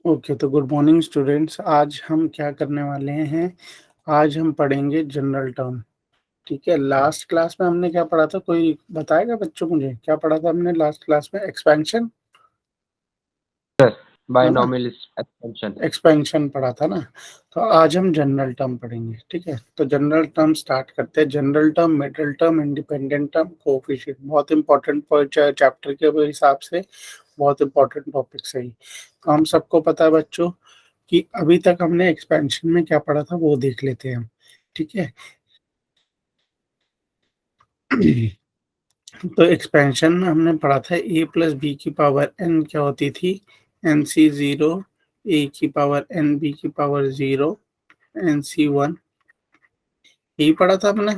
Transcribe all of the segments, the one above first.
Okay, तो good morning students. आज हम क्या करने वाले हैं? आज हम पढ़ेंगे जनरल टर्म। ठीक है, लास्ट क्लास में हमने क्या पढ़ा था? कोई बताएगा बच्चों मुझे? क्या पढ़ा था हमने लास्ट क्लास में? एक्सपेंशन, है ना? Binomial expansion. एक्सपेंशन पढ़ा था ना। तो आज हम जनरल टर्म पढ़ेंगे। ठीक है, तो जनरल टर्म स्टार्ट करते हैं। General term, middle term, independent term, coefficient. बहुत इंपॉर्टेंट चैप्टर के हिसाब से बहुत इंपॉर्टेंट टॉपिक है ये। तो हम सबको पता है बच्चों कि अभी तक हमने एक्सपेंशन में क्या पढ़ा था वो देख लेते हैं हम। ठीक है, तो एक्सपेंशन में हमने पढ़ा था ए प्लस बी की पावर एन क्या होती थी? एन सी जीरो, ए की पावर एन, बी की power zero, n C one. यही पढ़ा था हमने,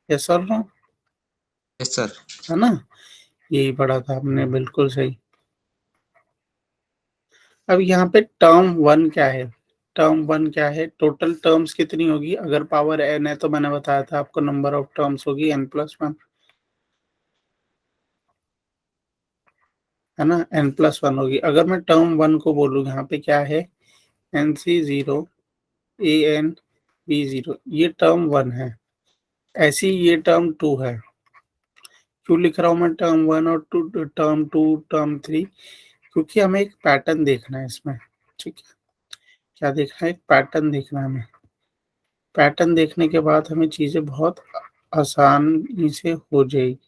यस और नो? Yes sir. है ना, यही पढ़ा था हमने, बिल्कुल सही। अब यहाँ पे टर्म वन क्या है? टर्म वन क्या है? टोटल टर्म्स कितनी होगी? अगर पावर एन है तो मैंने बताया था आपको नंबर ऑफ टर्म्स होगी एन प्लस वन, है ना? एन प्लस वन होगी। अगर मैं टर्म वन को बोलूँ, यहाँ पे क्या है? N C zero, A N, B zero, ये टर्म वन है। ऐसी ये टर्म टू है। क्यों लिख रहा हूँ मैं टर्म वन और two, term two, term three? क्योंकि हमें एक पैटर्न देखना है इसमें। ठीक है, क्या देखना है? एक पैटर्न देखना है हमें। पैटर्न देखने के बाद हमें चीजें बहुत आसानी से हो जाएगी,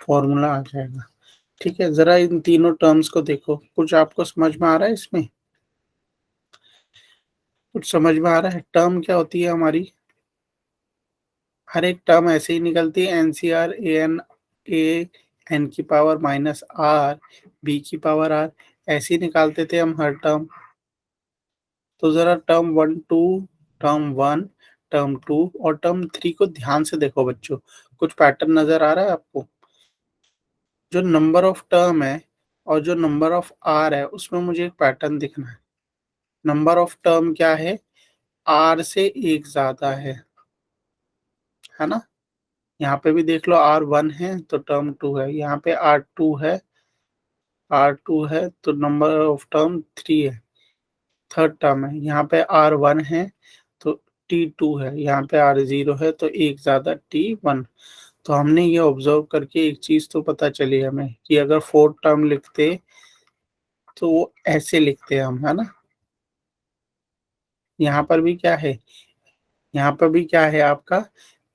फॉर्मूला आ जाएगा। ठीक है, जरा इन तीनों टर्म्स को देखो, कुछ आपको समझ में आ रहा है इसमें? कुछ समझ में आ रहा है? टर्म क्या होती है हमारी? हर एक टर्म ऐसे ही निकलती है, n C r, a n, a n की पावर माइनस आर, बी की पावर आर, ऐसे ही निकालते थे हम हर टर्म। तो जरा term one two, term one, term two और टर्म थ्री को ध्यान से देखो बच्चों। कुछ पैटर्न नजर आ रहा है आपको? जो नंबर ऑफ टर्म है और जो नंबर ऑफ आर है उसमें मुझे एक पैटर्न दिखना है। नंबर ऑफ टर्म क्या है? आर से एक ज्यादा है ना? यहाँ पे भी देख लो, आर वन है तो टर्म टू है, यहाँ पे आर टू है, आर टू है तो नंबर ऑफ टर्म थ्री है, थर्ड टर्म है। यहाँ पे आर वन है तो टी टू है, यहाँ पे आर जीरो है तो एक ज्यादा टी वन। तो हमने ये ऑब्जर्व करके एक चीज तो पता चली हमें कि अगर फोर्थ टर्म लिखते तो वो ऐसे लिखते हैं हम, है ना? यहाँ पर भी क्या है? यहाँ पर भी क्या है आपका?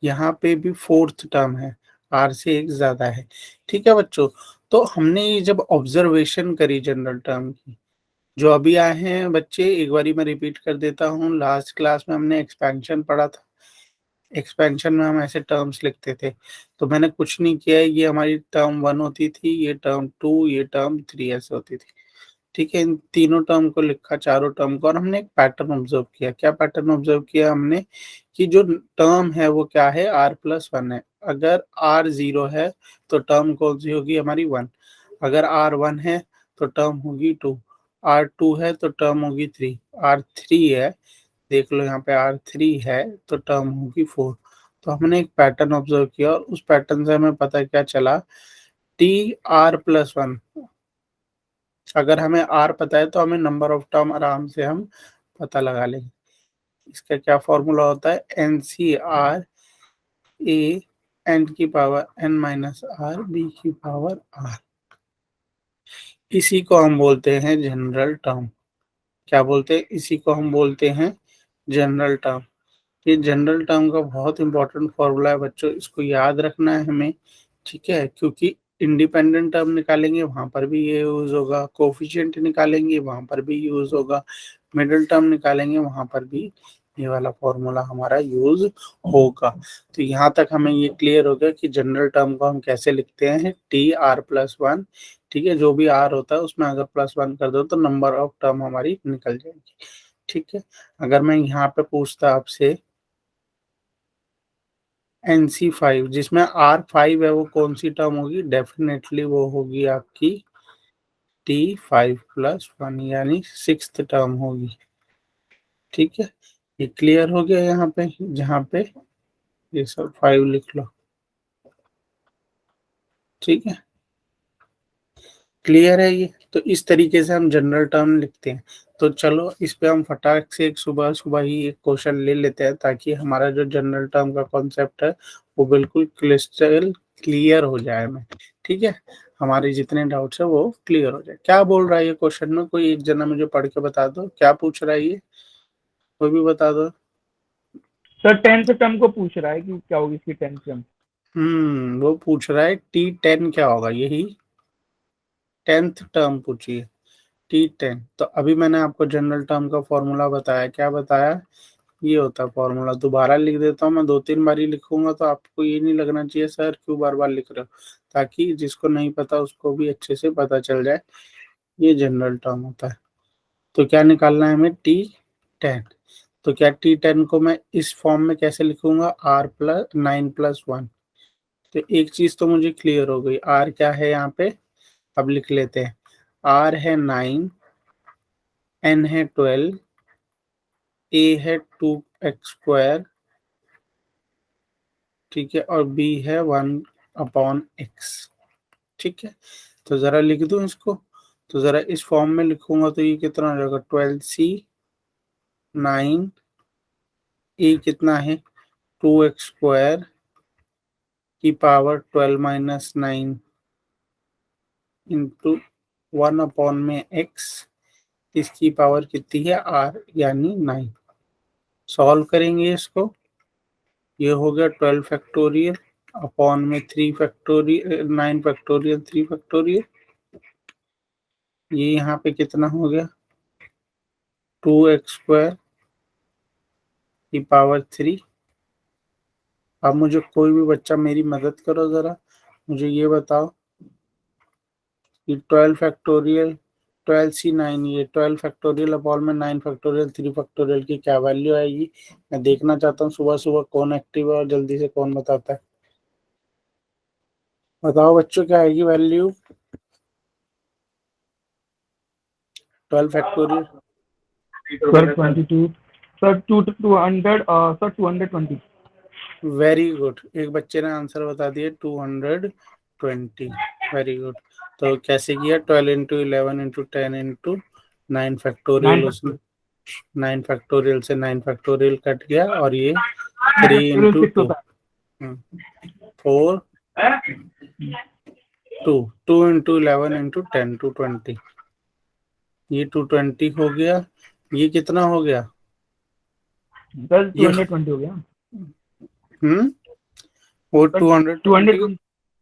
यहाँ पे भी फोर्थ टर्म है, आर से एक ज्यादा है। ठीक है बच्चों, तो हमने ये जब ऑब्जर्वेशन करी जनरल टर्म की, जो अभी आए हैं बच्चे, एक बारी मैं रिपीट कर देता हूँ। लास्ट क्लास में हमने एक्सपेंशन पढ़ा था। एक्सपेंशन में हम ऐसे टर्म्स लिखते थे। तो मैंने कुछ नहीं किया है, ये हमारी टर्म वन होती थी, ये टर्म टू, ये टर्म थ्री ऐसे होती थी। ठीक है, इन तीनों टर्म को लिखा, चारों टर्म को, और हमने एक पैटर्न ऑब्जर्व किया। क्या पैटर्न ऑब्जर्व किया हमने? कि जो टर्म है वो क्या है? आर प्लस वन है। अगर आर जीरो है तो टर्म कौन सी होगी हमारी? वन। अगर आर वन है तो टर्म होगी टू, आर टू है तो टर्म होगी थ्री, आर थ्री है, देख लो यहाँ पे आर थ्री है तो टर्म होगी फोर। तो हमने एक पैटर्न ऑब्जर्व किया और उस पैटर्न से हमें पता क्या चला? T R plus one. अगर हमें आर पता है तो हमें नंबर ऑफ टर्म आराम से हम पता लगा लेंगे। इसका क्या फॉर्मूला होता है? N C are, a n की power N minus r, b की पावर आर। इसी को हम बोलते हैं जनरल टर्म। क्या बोलते हैं? इसी को हम बोलते हैं जनरल टर्म। ये जनरल टर्म का बहुत इंपॉर्टेंट फॉर्मूला है बच्चों, इसको याद रखना है हमें। ठीक है, क्योंकि इंडिपेंडेंट टर्म निकालेंगे वहां पर भी ये यूज होगा, कोफिशिएंट निकालेंगे वहां पर भी यूज होगा, मिडिल टर्म निकालेंगे वहां पर भी ये वाला फॉर्मूला हमारा यूज होगा। तो यहाँ तक हमें ये क्लियर हो गया कि जनरल टर्म को हम कैसे लिखते हैं? T R plus one. ठीक है, जो भी आर होता है उसमें अगर प्लस वन कर दो तो नंबर ऑफ टर्म हमारी निकल जाएगी। ठीक है, अगर मैं यहाँ पे पूछता आपसे एनसी फाइव, जिसमें आर फाइव है, वो कौन सी टर्म होगी? डेफिनेटली वो होगी आपकी टी फाइव प्लस वन, यानी सिक्स्थ टर्म होगी। ठीक है, ये क्लियर हो गया यहाँ पे, जहाँ पे ये सब फाइव लिख लो। ठीक है, क्लियर है ये? तो इस तरीके से हम जनरल टर्म लिखते हैं। तो चलो इस पे हम फटाक से एक सुबह सुबह ही एक क्वेश्चन ले लेते हैं, ताकि हमारा जो जनरल टर्म का कॉन्सेप्ट है वो बिल्कुल क्रिस्टल क्लियर हो जाए हमें। ठीक है, हमारे जितने डाउट्स है वो क्लियर हो जाए। क्या बोल रहा है ये क्वेश्चन में, कोई एक जना मुझे पढ़ के बता दो, क्या पूछ रहा है ये, कोई भी बता दो। सर 10th टर्म को पूछ रहा है कि क्या होगी इसकी 10th टर्म। वो पूछ रहा है T10 क्या होगा, यही 10th टर्म पूछिए, T10। तो अभी मैंने आपको जनरल टर्म का फॉर्मूला बताया, क्या बताया, ये होता है फॉर्मूला। दोबारा लिख देता हूँ मैं, 2-3 बार ही लिखूंगा, तो आपको ये नहीं लगना चाहिए सर क्यों बार बार लिख रहे हो, ताकि जिसको नहीं पता उसको भी अच्छे से पता चल जाए। ये जनरल टर्म होता है। तो क्या निकालना है हमें, T10। तो क्या T10 को मैं इस फॉर्म में कैसे लिखूंगा, R+9+1। तो एक चीज तो मुझे क्लियर हो गई, R क्या है यहाँ पे, अब लिख लेते हैं। R है 9, N है 12, A है 2x², ठीक है, और B है 1/x। ठीक है, तो जरा लिख दूं इसको। तो जरा इस फॉर्म में लिखूंगा तो ये कितना हो जाएगा, 12C 9, A कितना है 2x² की पावर 12-9 इंटू 1/x, इसकी पावर कितनी है R यानी 9। सॉल्व करेंगे इसको, ये हो गया 12 फैक्टोरियल अपॉन में 3 फैक्टोरियल, 9 फैक्टोरियल 3 फैक्टोरियल। ये यहाँ पे कितना हो गया, 2x² की पावर 3। अब मुझे कोई भी बच्चा मेरी मदद करो जरा, मुझे ये बताओ कि 12 फैक्टोरियल 12C9, ये 12 फैक्टोरियल अपॉन में 9 फैक्टोरियल 3 फैक्टोरियल की क्या वैल्यू आएगी। मैं देखना चाहता हूँ सुबह सुबह कौन एक्टिव है और जल्दी से कौन बताता है। बताओ बच्चों क्या आएगी value 12 factorial. Sir 22, sir 200, sir 220। Very good, एक बच्चे ने आंसर बता दिया 220। Very good. तो कैसे किया, 12 इंटू 11 इंटू 10 इंटू 9 फैक्टोरियल, उसमें 9 फैक्टोरियल से 9 फैक्टोरियल कट गया, और ये 3 इंटू 2 4 2 इंटू 11 इंटू 10 220, ये 220 हो गया। ये कितना हो गया, सर 220 हो गया। वो 220, 220।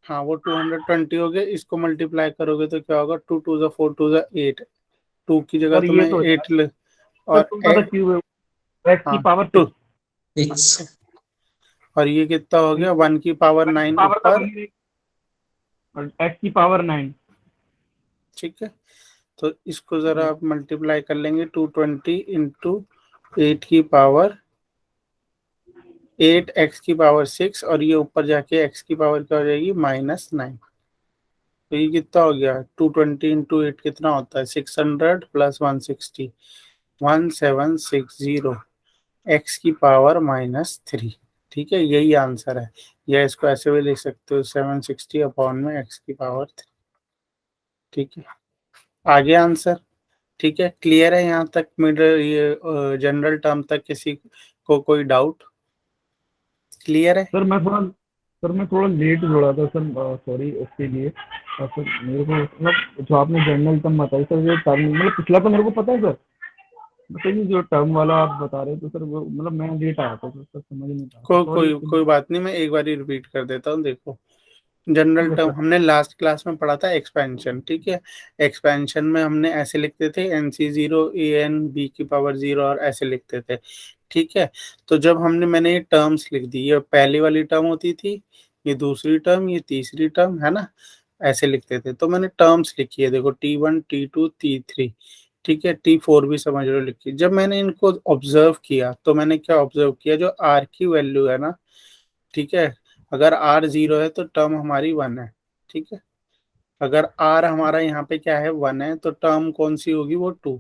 हाँ वो 220 हो गया। इसको मल्टीप्लाई करोगे तो क्या होगा, 2 2 ज़ा 4 2 ज़ा 8, 2 की जगह सर तो ये मैं तो 8 ले, सर और तुम पता क्यों है, x की हाँ पावर 2, 6 और ये कितना हो गया 1 की पावर 9 पावर का ऊपर। वैल्यू और x की पावर 9। ठीक है, तो इसको जरा आप मल्टीप्लाई कर लेंगे, 220 इंटू 8 की पावर 8 x की पावर 6, और ये ऊपर जाके x की पावर क्या हो जाएगी -9। तो ये कितना हो गया, 220 इंटू 8 कितना होता है, 600 प्लस 160, 1760 x की पावर -3। ठीक है, यही आंसर है, या इसको ऐसे भी लिख सकते हो 760 अपॉन में x की पावर 3। ठीक है, आगे आंसर। ठीक है, क्लियर है यहाँ तक, मिडल ये जनरल टर्म तक किसी को कोई डाउट, क्लियर है। सर मैं थोड़ा लेट जुड़ा था सर, सॉरी उसके लिए। और सर मेरे को मतलब जो आपने जनरल टर्म बताई सर, ये टर्म मतलब पिछला तो मेरे को पता है सर, बताइए जो टर्म वाला आप बता रहे थे सर, वो मतलब मैं लेट आया था सर समझ नहीं पाया, सॉरी उसके लिए। कोई बात नहीं, मैं एक बार ही रिपीट कर देता हूँ। देखो, जनरल ठीक है टर्म सर। हमने लास्ट क्लास में पढ़ा था एक्सपेंशन। ठीक है, एक्सपेंशन में हमने ऐसे लिखते थे NC0 AN B की पावर 0, और ऐसे लिखते थे। ठीक है, तो जब मैंने ये टर्म्स लिख दी, ये पहली वाली टर्म होती थी, ये दूसरी टर्म, ये तीसरी टर्म है ना, ऐसे लिखते थे। तो मैंने टर्म्स लिखी है, देखो T1 T2 T3। ठीक है, T4 भी समझ लो लिखी। जब मैंने इनको ऑब्जर्व किया तो मैंने क्या ऑब्जर्व किया, जो R की वैल्यू है ना, ठीक है, अगर R 0 है तो टर्म हमारी 1 है। ठीक है, अगर R हमारा यहाँ पे क्या है 1 है, तो टर्म कौन सी होगी, वो 2,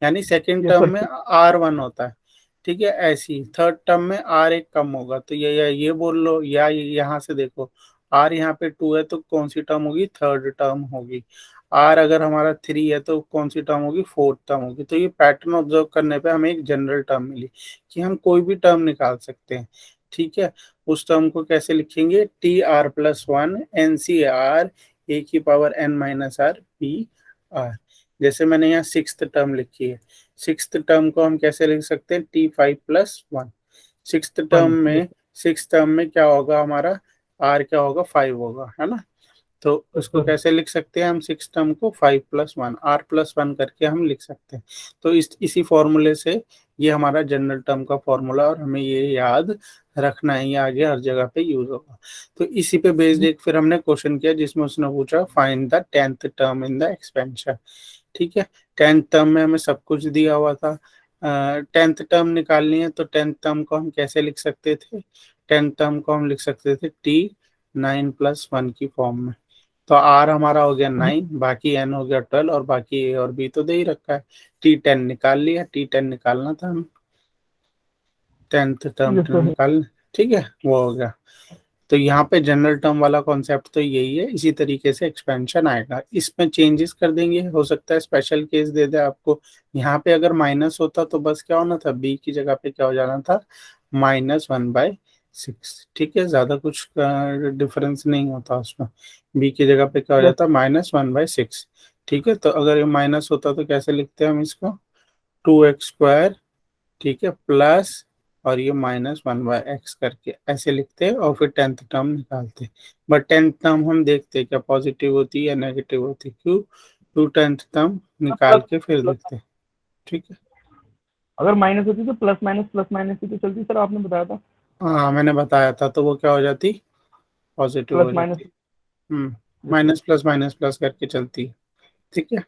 यानी सेकेंड यस टर्म सर। में R1 होता है। ठीक है, ऐसी थर्ड टर्म में R एक कम होगा, तो ये बोल लो, या यहाँ से देखो R यहाँ पे 2 है तो कौन सी टर्म होगी, थर्ड टर्म होगी। आर अगर हमारा 3 है तो कौन सी टर्म होगी, फोर्थ टर्म होगी। तो ये पैटर्न ऑब्जर्व करने पे हमें एक जनरल टर्म मिली कि हम कोई भी टर्म निकाल सकते हैं। ठीक है, उस टर्म को कैसे लिखेंगे, T R plus one N C are A की power N minus R P R. जैसे मैंने यहाँ सिक्स्थ टर्म लिखी है, सिक्स्थ टर्म को हम कैसे लिख सकते हैं, T five plus one. Sixth term में, सिक्स्थ टर्म में क्या होगा हमारा, आर क्या होगा, 5 होगा, है ना। तो उसको कैसे लिख सकते हैं हम, सिक्स टर्म को 5 plus one, r plus one करके हम लिख सकते हैं। तो इसी फॉर्मूले से ये हमारा जनरल टर्म का फॉर्मूला, और हमें ये याद रखना है, ये आगे हर जगह पे यूज होगा। तो इसी पे बेस्ड एक फिर हमने क्वेश्चन किया जिसमें उसने पूछा find the 10th term in the expansion. ठीक है, 10th टर्म में हमें सब कुछ दिया हुआ था। 10th टर्म निकालनी है तो 10th टर्म को हम कैसे लिख सकते थे, 10th टर्म को हम लिख सकते थे टी 9 प्लस वन की फॉर्म में। तो आर हमारा हो गया 9, बाकी एन हो गया 12, और बाकी ए और बी तो दे ही रखा है। टी 10 निकाल लिया, टी 10 निकालना था हमें, 10th टर्म निकाल, ठीक है, वो हो गया। तो यहाँ पे जनरल टर्म वाला कॉन्सेप्ट तो यही है, इसी तरीके से एक्सपेंशन आएगा। इसमें चेंजेस कर देंगे, हो सकता है स्पेशल केस दे दे आपको। यहाँ पे अगर माइनस होता तो बस क्या होना था, बी की जगह पे क्या हो जाना था, -1/6। ठीक है, ज्यादा कुछ डिफरेंस नहीं होता उसमें, बी की जगह पे क्या हो जाता, -1/6। ठीक है, तो अगर ये माइनस होता तो कैसे लिखते हैं हम इसको, 2x², ठीक है, प्लस, और ये -1/x करके ऐसे लिखते हैं, और फिर 10th टर्म निकालते हैं। बट 10th टर्म हम देखते हैं क्या पॉजिटिव होती है या नेगेटिव होती है, क्यों, टू 10th टर्म निकाल के फिर देखते हैं। ठीक है, अगर माइनस होती तो प्लस माइनस ही तो चलती सर, आपने बताया था। हाँ मैंने बताया था, तो वो क्या हो जाती, पॉजिटिव प्लस हो माइनस। जाती। माइनस प्लस माइनस प्लस करके चलती है। ठीक है,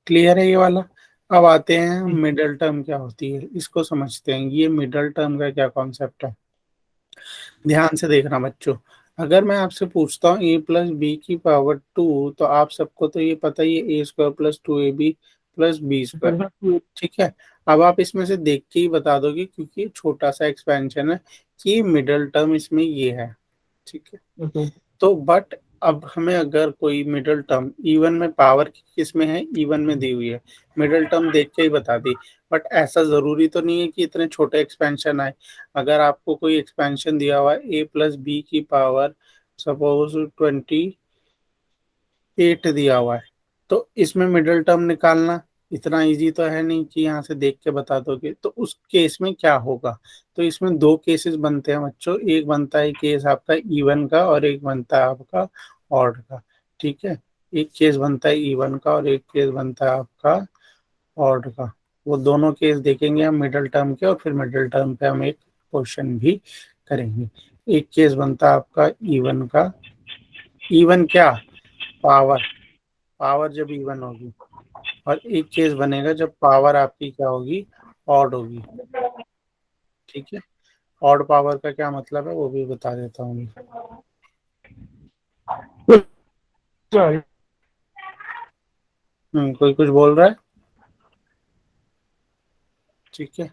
क्लियर है ये वाला। अब आते हैं मिडल टर्म क्या होती है, इसको समझते हैं। ये मिडल टर्म का क्या कॉन्सेप्ट है, ध्यान से देखना बच्चों। अगर मैं आपसे पूछता हूँ a+b⁻², तो आप सबको तो ये पता ही है, a² + 2ab + b²। ठीक है, अब आप इसमें से देख के ही बता दोगे, क्योंकि ये छोटा सा एक्सपेंशन है कि मिडल टर्म इसमें ये है। ठीक है, तो बट अब हमें अगर कोई मिडल टर्म इवन में, पावर किस में है, इवन में दी हुई है, मिडल टर्म देख के ही बता दी। बट ऐसा जरूरी तो नहीं है कि इतने छोटे एक्सपेंशन आए। अगर आपको कोई एक्सपेंशन दिया हुआ है a+b⁻, सपोज 28 दिया हुआ है, तो इसमें मिडल टर्म निकालना इतना इजी तो है नहीं कि यहाँ से देख के बता दोगे। तो उस केस में क्या होगा, तो इसमें दो केसेस बनते हैं बच्चों, एक बनता है केस आपका इवन का, और एक बनता है आपका ऑड का। ठीक है, एक केस बनता है इवन का और एक केस बनता है आपका ऑड का। वो दोनों केस देखेंगे हम मिडल टर्म के, और फिर मिडल टर्म पे हम एक क्वेश्चन भी करेंगे। एक केस बनता है आपका इवन का, इवन क्या, पावर, पावर जब इवन होगी। और एक केस बनेगा जब पावर आपकी क्या होगी, ऑड होगी। ठीक है, ऑड पावर का क्या मतलब है वो भी बता देता हूँ। कोई कुछ बोल रहा है, ठीक है।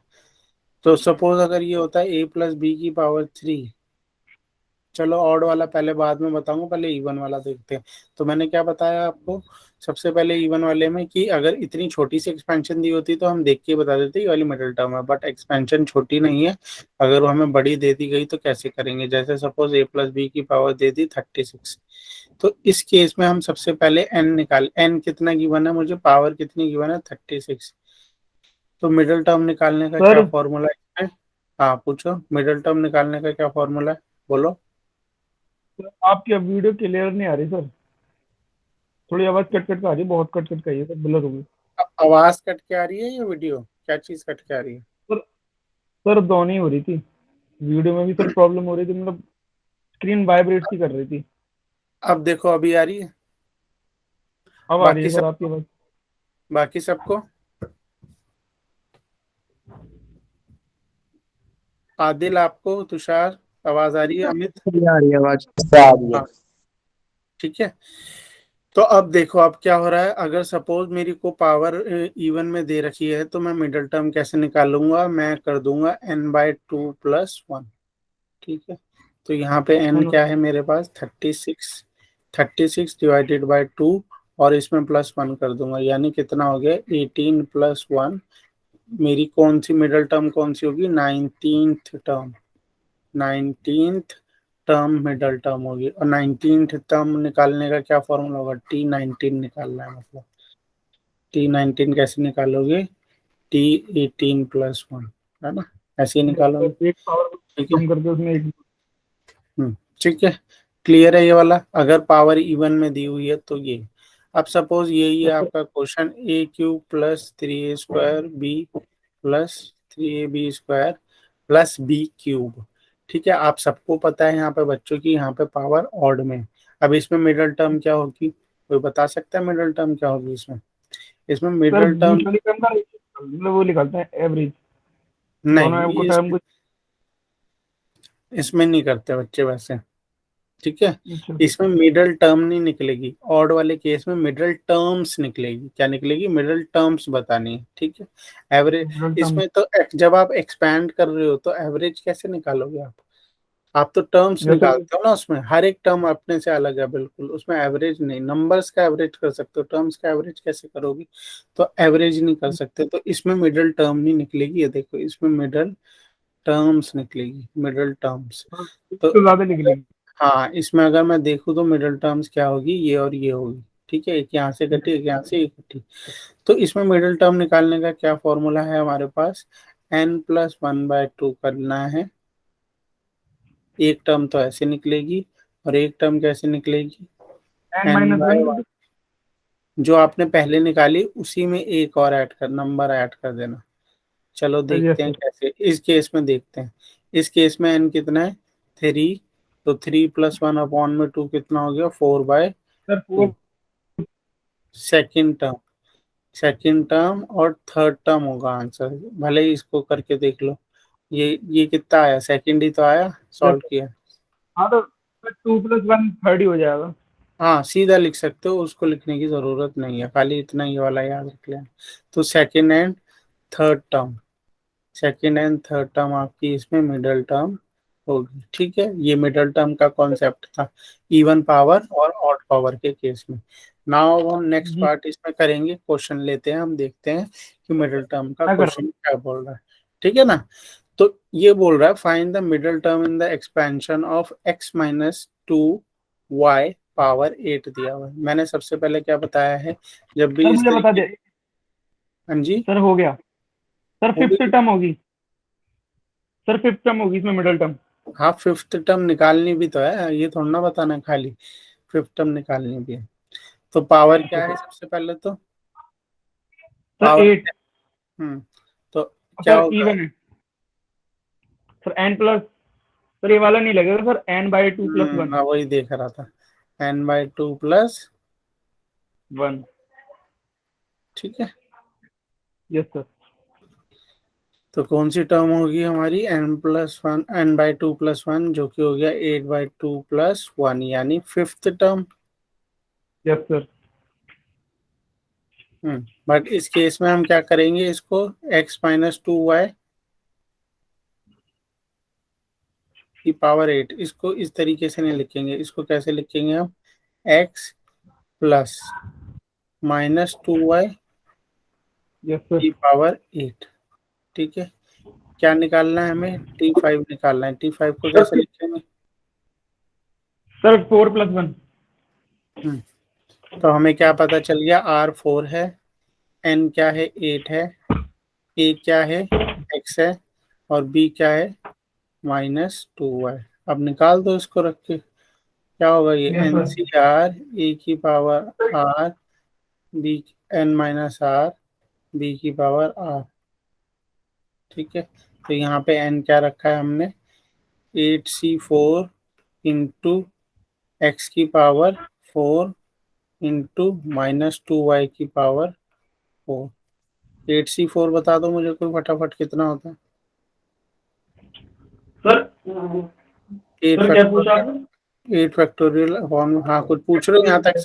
तो सपोज अगर ये होता है a+b⁻3, चलो ऑड वाला पहले बाद में बताऊंगा, पहले इवन वाला देखते हैं। तो मैंने क्या बताया आपको, सबसे पहले इवन वाले में कि अगर इतनी छोटी सी एक्सपेंशन दी होती तो हम देख के बता देते ये वाली मिडिल टर्म है, बट एक्सपेंशन छोटी नहीं है। अगर वो हमें बड़ी दे दी गई तो कैसे करेंगे, जैसे सपोज a+b दे दी 36, तो इस केस में हम सबसे पहले एन निकाल, एन कितना गिवन है मुझे, पावर कितनी गिवन है 36। तो मिडिल टर्म निकालने का क्या सर फॉर्मूला है, हाँ पूछो, मिडिल टर्म निकालने का क्या फॉर्मूला है, बोलो। आपकी अब वीडियो क्लियर नहीं आ रही सर, थोड़ी आवाज कट कट के आ रही है, बहुत कट कट के आई है सर, ब्लर होगी। आवाज कट के आ रही है या वीडियो, क्या चीज कट के आ रही है। सर सर दोनों ही हो रही थी, वीडियो में भी सर प्रॉब्लम हो रही थी, मतलब स्क्रीन वाइब्रेट सी कर रही थी। अब देखो अभी आ रही है, अब आ रही बाकी है सर सब, आपकी आवाज। बाकी सबको, आदिल आपको, तुषार आवाज आ रही है, अमित, आ रही है आवाज, आ रही है। हाँ ठीक है। तो अब देखो अब क्या हो रहा है, अगर सपोज मेरी को पावर इवन में दे रखी है तो मैं मिडिल टर्म कैसे निकालूंगा, मैं कर दूंगा n/2 + 1। ठीक है, तो यहाँ पे n क्या है मेरे पास 36, 36 डिवाइडेड बाय 2, और इसमें +1 कर दूंगा, यानी कितना हो गया 18 + 1। मेरी कौन सी मिडल टर्म कौन सी होगी, 19th term. 19th term middle term होगी। और 19th टर्म निकालने का क्या फॉर्मूला होगा, T19 निकालना है। मतलब T19 कैसे निकालोगे, T18 + 1, है ना, ऐसे ही निकालोगे। तो एक पावर ठीक है। कम करके उसमें एक ठीक है, क्लियर है ये वाला। अगर पावर इवन में दी हुई है तो ये। अब सपोज यही है आपका question, a³ + 3a² b + 3ab² + b³। ठीक है, आप सबको पता है यहाँ पे बच्चों की, यहाँ पे पावर ऑड में। अब इसमें मिडल टर्म क्या होगी, कोई बता सकता है मिडल टर्म क्या होगी इसमें? इसमें सर मिडल टर्म बीच वाली टर्म का मतलब वो निकलता है एवरेज, दोनों नहीं, को टर्म को। इसमें नहीं करते बच्चे वैसे। ठीक है, अच्छा, इसमें मिडल टर्म नहीं निकलेगी, ऑड वाले केस में मिडल टर्म्स निकलेगी। क्या निकलेगी, मिडल टर्म्स बतानी है। ठीक है, एवरेज मिडल टर्म इसमें तो जब आप एक्सपैंड कर रहे हो तो एवरेज कैसे निकालोगे आप तो टर्म्स जैसे निकालते हो ना, उसमें हर एक टर्म अपने से अलग है बिल्कुल, उसमें एवरेज नहीं। नंबर्स का एवरेज कर सकते हो, टर्म्स का एवरेज कैसे करोगी, तो एवरेज नहीं कर सकते। तो इसमें मिडल टर्म नहीं निकलेगी, ये देखो इसमें मिडल टर्म्स निकलेगी, मिडल टर्म्स। तो तो ज्यादा निकलेगी। हाँ, इसमें अगर मैं देखूँ तो मिडिल टर्म्स क्या होगी, ये और ये होगी। ठीक है, एक यहाँ से कटी, एक यहाँ से कटी। तो इसमें मिडिल टर्म निकालने का क्या फॉर्मूला है हमारे पास, n+1/2 करना है। एक टर्म तो ऐसे निकलेगी और एक टर्म कैसे निकलेगी, n-1 n/1। जो आपने पहले निकाली उसी में एक और ऐड कर, नंबर ऐड कर देना। चलो यस देखते हैं सर। कैसे, इस केस में देखते हैं। इस केस में n कितना है, 3। तो 3+1/2 कितना हो गया, 4/2। Four. Second term, second term और थर्ड टर्म होगा आंसर, भले ही इसको करके देख लो। ये कितना आया, सेकंड ही तो आया, यस सॉल्व सर। किया। हाँ तो 2 + 1 3 ही हो जाएगा। हाँ, सीधा लिख सकते हो, उसको लिखने की जरूरत नहीं है, खाली इतना ही वाला याद रख लेना। तो second and third term, second and third term आपकी इसमें मिडल टर्म होगी। ठीक है, ये मिडल टर्म का कॉन्सेप्ट था इवन पावर और ऑड पावर के केस में। नाउ हम नेक्स्ट जी। पार्ट इसमें करेंगे, क्वेश्चन लेते हैं, हम देखते हैं कि मिडल टर्म का क्या कर रहा क्वेश्चन क्या बोल रहा है। ठीक है ना, तो ये बोल रहा है find the middle term in the expansion of x-2y⁻8 दिया हुआ है। मैंने सबसे पहले क्या बताया है, जब भी सर इस मुझे बता तरीके, दे। हाँ जी, सर हो गया। सर हो फिफ्थ गई। टर्म होगी। सर फिफ्थ टर्म होगी इसमें मिडल टर्म। हाँ, फिफ्थ टर्म निकालनी भी तो है, ये थोड़ा ना बताना है खाली, फिफ्थ टर्म निकालनी भी है। तो पावर क्या है सबसे पहले तो, सर पावर, 8। तो क्या सर होगा, इवन है। Sir n plus. सर ये वाला नहीं लगेगा सर, n/2 + 1। मैं वही देख रहा था, n/2 + 1। ठीक है। Yes sir. तो कौन सी टर्म होगी हमारी, n+1, n/2 + 1, जो कि हो गया 8/2 + 1, यानी fifth term. Yes sir. But इस केस में हम क्या करेंगे, इसको x-2y की पावर 8, इसको इस तरीके से नहीं लिखेंगे, इसको कैसे लिखेंगे हम, x + -2y यस सर। की पावर 8। ठीक है, क्या निकालना है हमें, T5 निकालना है। T5 को सर कैसे लिखेंगे, सर 4 + 1। तो हमें क्या पता चल गया, R 4 है, N क्या है, 8 है, A क्या है, X है, और B क्या है, -2y। अब निकाल दो इसको रख के, क्या होगा ये, yes sir. NCR A⁻R B N-R B⁻R। ठीक है, तो यहाँ पे N क्या रखा है हमने, 8C4 × x⁴ -2y⁴। 8C4 बता दो मुझे कोई फटाफट, कितना होता है, सर 8 सर क्या पूछा फैक्टोरियल, आपने? 8 फैक्टोरियल अपॉन, हाँ कुछ पूछ रहे हो यहाँ तक,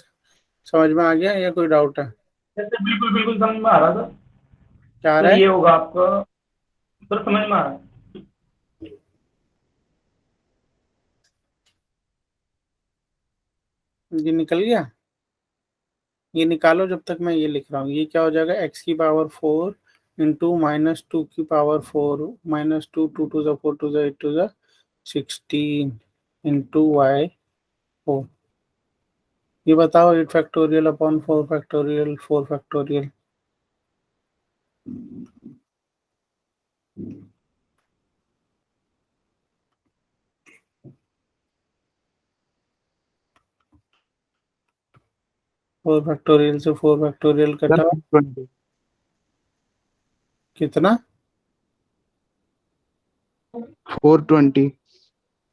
समझ में आ गया या कोई डाउट है, सर बिल्कुल बिल्कुल समझ में आ रहा था। क्या आ सर रहा है, ये होगा आपका। सर समझ में आ रहा है। ये निकल गया। ये निकालो जब तक मैं ये लिख रहा हूँ। ये क्या हो जाएगा, x की पावर 4 इंटू -2 की power 4 -2 2 to the 4 to the 8 to the 16 into y 4। ये बताओ 8 factorial upon 4 factorial 4 factorial. Four factorial से 4 फैक्टोरियल कटा कितना, 420।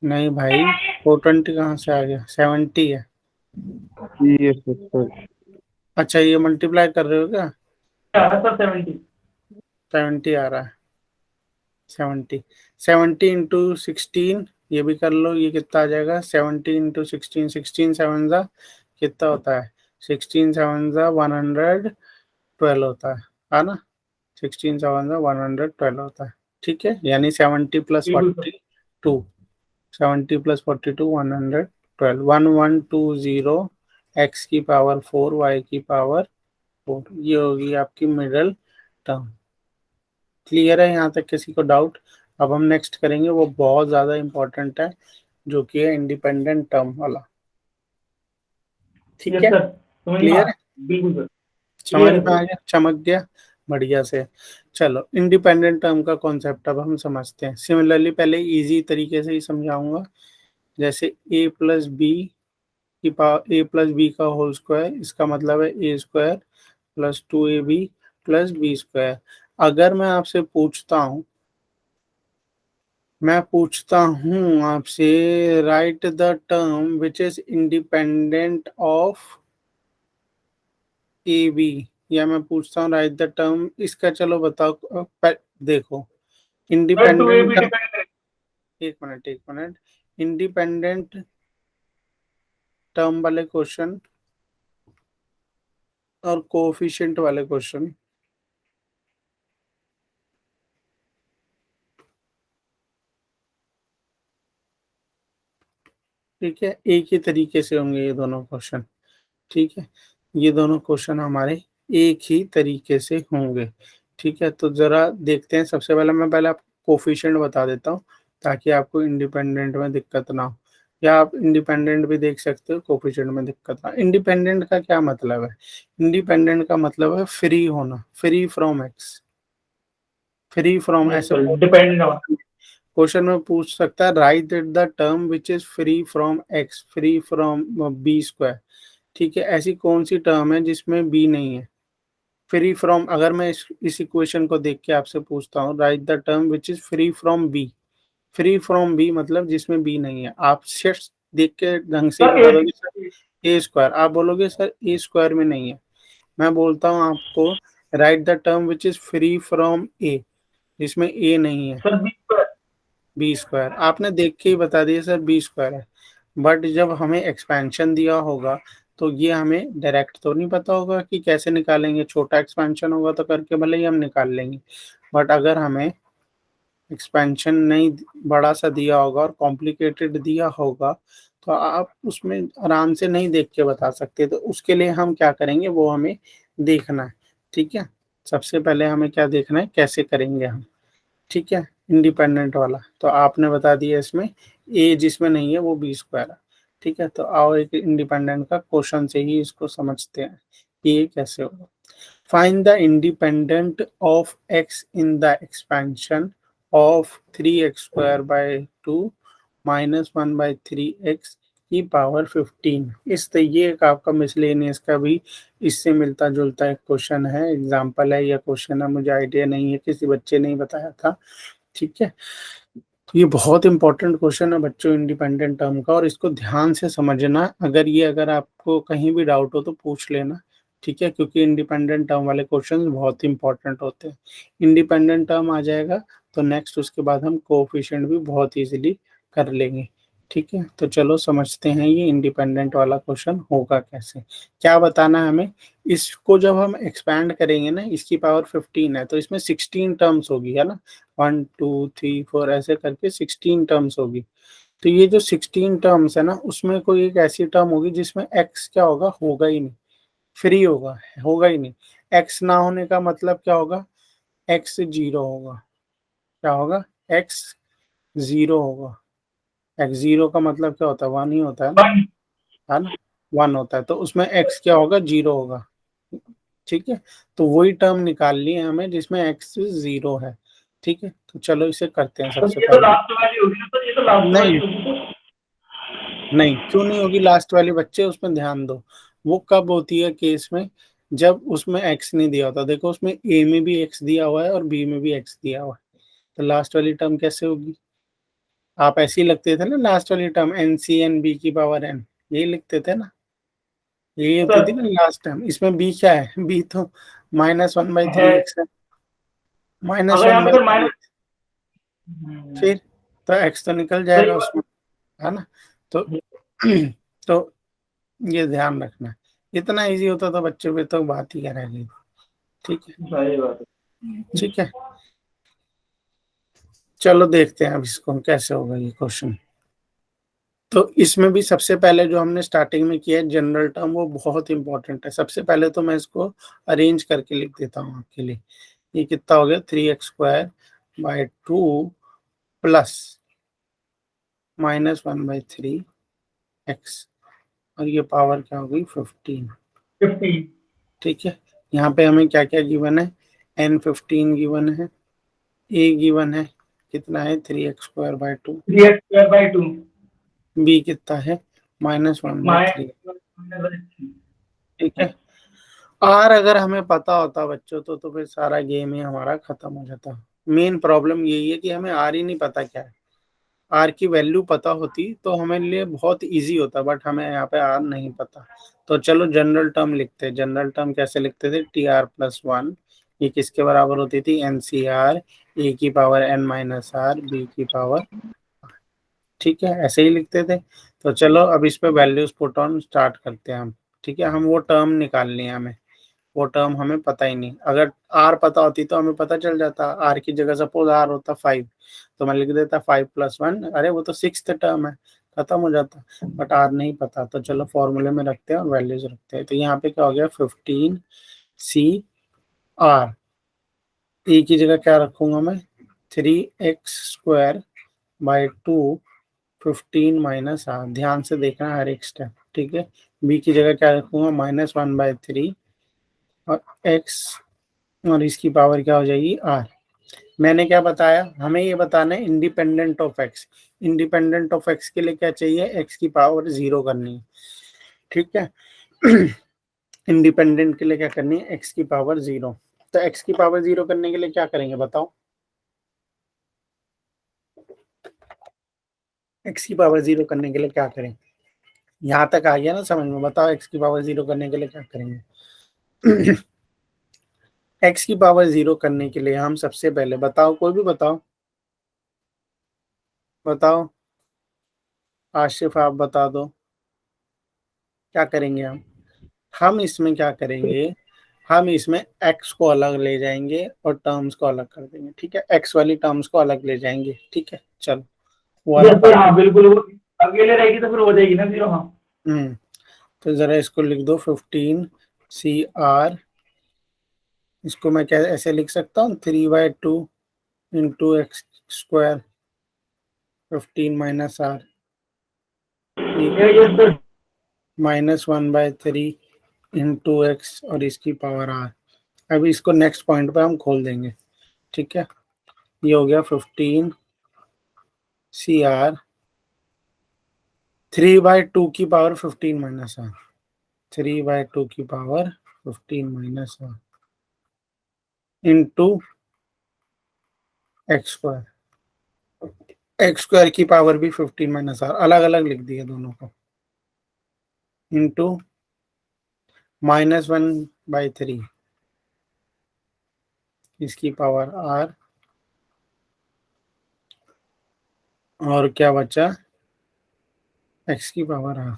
नहीं भाई 420 कहाँ से आ गया, 70 है। Yes sir. अच्छा ये मल्टीप्लाई कर रहे हो क्या, सर 70 70 आ रहा है, 70 इंटू 16, ये भी कर लो, ये कितना आ जाएगा 70 इंटू 16, 16 सेवन जा कितना होता है, 16 सेवन जा 112 होता है ना, 16 सेवन जा 112 होता है। ठीक है, यानी 70 प्लस 42, 70 प्लस 42 112, 1120 एक्स की पावर 4 वाई की पावर 4, ये होगी आपकी मिडल टर्म। क्लियर है यहाँ तक, किसी को डाउट? अब हम नेक्स्ट करेंगे, वो बहुत ज्यादा इंपॉर्टेंट है, जो कि है इंडिपेंडेंट टर्म वाला। ठीक है, क्लियर है, बिल्कुल सर, समझ में आ गया, चमक गया बढ़िया से। चलो इंडिपेंडेंट टर्म का कॉन्सेप्ट अब हम समझते हैं। सिमिलरली पहले इजी तरीके से ही समझाऊंगा, जैसे a प्लस बी की पावर a प्लस बी का होल स्क्वायर, इसका मतलब है a square plus 2ab plus b square. अगर मैं आपसे पूछता हूँ, आपसे write the term which is independent of a b, या मैं पूछता हूँ राइट द टर्म इसका, चलो बताओ देखो इंडिपेंडेंट टर्म, एक मिनट इंडिपेंडेंट टर्म वाले क्वेश्चन और कोएफिशिएंट वाले क्वेश्चन, ठीक है, एक ही तरीके से होंगे ये दोनों क्वेश्चन। ठीक है, ये दोनों क्वेश्चन हमारे एक ही तरीके से होंगे। ठीक है, तो जरा देखते हैं। सबसे पहले मैं पहले आपको कोफिशिएंट बता देता हूँ, ताकि आपको इंडिपेंडेंट में दिक्कत ना हो, या आप इंडिपेंडेंट भी देख सकते हो, कोफिशिएंट में दिक्कत ना। इंडिपेंडेंट का क्या मतलब है, इंडिपेंडेंट का मतलब है फ्री होना, free from x, free from, ऐसे डिपेंडेंट क्वेश्चन में पूछ सकता है write the term which is free from x, free from b square. ठीक है, ऐसी कौन सी टर्म है जिसमें बी नहीं है, फ्री फ्रॉम। अगर मैं इस इक्वेशन को देख के आपसे पूछता हूँ write the term which is free from b, free from b मतलब जिसमें बी नहीं है, आप सिर्फ देख के ढंग से बता दोगे सर ए स्क्वायर, आप बोलोगे सर ए स्क्वायर में नहीं है। मैं बोलता हूँ आपको write the term which is free from A, जिसमें ए नहीं है, बी स्क्वायर। आपने देख के ही बता दिया सर बी स्क्वायर है, बट जब हमें एक्सपेंशन दिया होगा तो ये हमें डायरेक्ट तो नहीं पता होगा कि कैसे निकालेंगे, छोटा एक्सपेंशन होगा तो करके भले ही हम निकाल लेंगे, बट अगर हमें एक्सपेंशन नहीं बड़ा सा दिया होगा और कॉम्प्लिकेटेड दिया होगा तो आप उसमें आराम से नहीं देख के बता सकते। तो उसके लिए हम क्या करेंगे, वो हमें देखना है। ठीक है, सबसे पहले हमें क्या देखना है, कैसे करेंगे हम। ठीक है, इंडिपेंडेंट वाला तो आपने बता दिया, इसमें ए जिसमें नहीं है वो बी स्क्वायर है। ठीक है, तो आओ एक इंडिपेंडेंट का क्वेश्चन से ही इसको समझते हैं कि ये कैसे होगा। Find the independent of x in the expansion of 3x square by 2 minus 1/3x की पावर 15। इस तो ये एक आपका मिसलेनियस का भी इससे मिलता जुलता एक क्वेश्चन है, एग्जाम्पल है या क्वेश्चन है, मुझे आइडिया नहीं है, किसी बच्चे ने ही बताया था। ठीक है, तो ये बहुत इंपॉर्टेंट क्वेश्चन है बच्चों इंडिपेंडेंट टर्म का, और इसको ध्यान से समझना। अगर आपको कहीं भी डाउट हो तो पूछ लेना। ठीक है, क्योंकि इंडिपेंडेंट टर्म वाले क्वेश्चन बहुत इंपॉर्टेंट होते हैं। इंडिपेंडेंट टर्म आ जाएगा तो नेक्स्ट उसके बाद हम कोएफिशिएंट भी बहुत इजीली कर लेंगे। ठीक है, तो चलो समझते हैं ये इंडिपेंडेंट वाला क्वेश्चन होगा कैसे। क्या बताना है हमें, इसको जब हम एक्सपैंड करेंगे ना, इसकी पावर 15 है तो इसमें 16 टर्म्स होगी, है ना, 1 2 3 4 ऐसे करके 16 टर्म्स होगी। तो ये जो 16 टर्म्स है ना, उसमें कोई एक ऐसी टर्म होगी जिसमें एक्स क्या होगा, होगा ही नहीं, फ्री होगा, होगा ही नहीं। एक्स ना होने का मतलब क्या होगा, एक्स 0 होगा। क्या होगा, एक्स 0 होगा। एक्स 0 का मतलब क्या होता है, 1 ही होता है ना, है ना, 1 होता है, तो उसमें एक्स क्या होगा, 0 होगा। ठीक है, तो वही टर्म निकालनी है हमें जिसमें एक्स 0 है। ठीक है, तो चलो इसे करते हैं सबसे ये तो पहले। लास्ट वाली होगी ना सर, ये तो लास्ट वाली नहीं होगी। नहीं, क्यों नहीं होगी लास्ट वाली, बच्चे उसमें ध्यान दो। वो कब होती है केस में, जब उसमें एक्स नहीं दिया होता। देखो उसमें ए में भी एक्स दिया हुआ है और बी में भी एक्स दिया हुआ है, तो लास्ट वाली टर्म कैसे होगी। आप ऐसे ही लगते थे ना, लास्ट वाली term n C n b की पावर एन, यही लिखते थे ना, यही होती सर थी ना लास्ट टर्म। इसमें बी क्या है, बी तो -1/3 है, एक्स है, माइनस अगर वन यहाँ पे बाई सर थ्री माइनस। फिर तो एक्स तो निकल सही जाएगा बात। उसमें, है ना। तो तो ये ध्यान रखना है। इतना इजी होता तो बच्चों पे तो बात ही क्या रह गई। ठीक है, सही बात है। ठीक है, चलो देखते हैं अब इसको कैसे होगा ये क्वेश्चन। तो इसमें भी सबसे पहले जो हमने स्टार्टिंग में किया है जनरल टर्म, वो बहुत इंपॉर्टेंट है। सबसे पहले तो मैं इसको अरेंज करके लिख देता हूँ आपके लिए। ये कितना हो गया, 3x² / 2 प्लस -1/3x, और ये पावर क्या होगी, 15। 15। ठीक है, यहाँ पे हमें क्या क्या गिवन है, n15 गिवन है, a गिवन है, कितना है 3x² / 2, 3x² / 2 b कितना है -1/3। ठीक है, आर अगर हमें पता होता बच्चों तो फिर सारा गेम ही हमारा खत्म हो जाता। मेन प्रॉब्लम यही है कि हमें आर ही नहीं पता क्या है। आर की वैल्यू पता होती तो हमारे लिए बहुत इजी होता, बट हमें यहाँ पे आर नहीं पता। तो चलो जनरल टर्म लिखते हैं। जनरल टर्म कैसे लिखते थे, TR+1, ये किसके बराबर होती थी, NCR, ए की पावर n-r, बी की पावर। ठीक है, ऐसे ही लिखते थे। तो चलो अब इस पे वैल्यूज पुट ऑन स्टार्ट करते हैं हम। ठीक है, हम वो टर्म निकालनी है हमें, वो टर्म हमें पता ही नहीं। अगर आर पता होती तो हमें पता चल जाता। आर की जगह सपोज आर होता 5, तो मैं लिख देता 5+1, अरे वो तो 6th टर्म है, खत्म हो जाता। बट आर नहीं पता, तो चलो फॉर्मूले में रखते हैं और वैल्यूज रखते हैं। तो यहाँ पे क्या हो गया, 15 CR, ए की जगह क्या रखूंगा मैं, 3x² / 2, 15 - r, ध्यान से देखना हर एक स्टेप। ठीक है, बी की जगह क्या रखूंगा, -1/3, और x, और इसकी पावर क्या हो जाएगी, r। मैंने क्या बताया, हमें ये बताना है independent of x। Independent of x के लिए क्या चाहिए, x की पावर 0 करनी है। ठीक है, इंडिपेंडेंट के लिए क्या करनी है, x की पावर 0। तो x की पावर 0 करने के लिए क्या करेंगे बताओ, x की पावर 0 करने के लिए क्या करें। यहाँ तक आ गया ना समझ में, बताओ x की पावर 0 करने के लिए क्या करेंगे। x की पावर 0 करने के लिए हम सबसे पहले, बताओ कोई भी बताओ, बताओ आशिफ आप बता दो, क्या करेंगे हम इसमें क्या करेंगे, हम इसमें x को अलग ले जाएंगे और टर्म्स को अलग कर देंगे। ठीक है, x वाली टर्म्स को अलग ले जाएंगे। ठीक है, चलो वो वाला यस सर, पार्ट। हाँ बिल्कुल, वो अकेले रहेगी तो फिर हो जाएगी ना 0। हाँ हम्म, तो जरा इसको लिख दो 15 CR। इसको मैं क्या ऐसे लिख सकता हूँ, 3/2 × x², 15 - r, yes sir. -1/3 × x, और इसकी पावर r। अभी इसको नेक्स्ट पॉइंट पे हम खोल देंगे। ठीक है, ये हो गया 15 CR, 3/2 की पावर 15 - r, 3/2 की power 15 - r into x²। x² की पावर भी 15 - r, अलग अलग लिख दिए दोनों को, इंटू -1/3 इसकी पावर r, और क्या बचा, x की पावर r,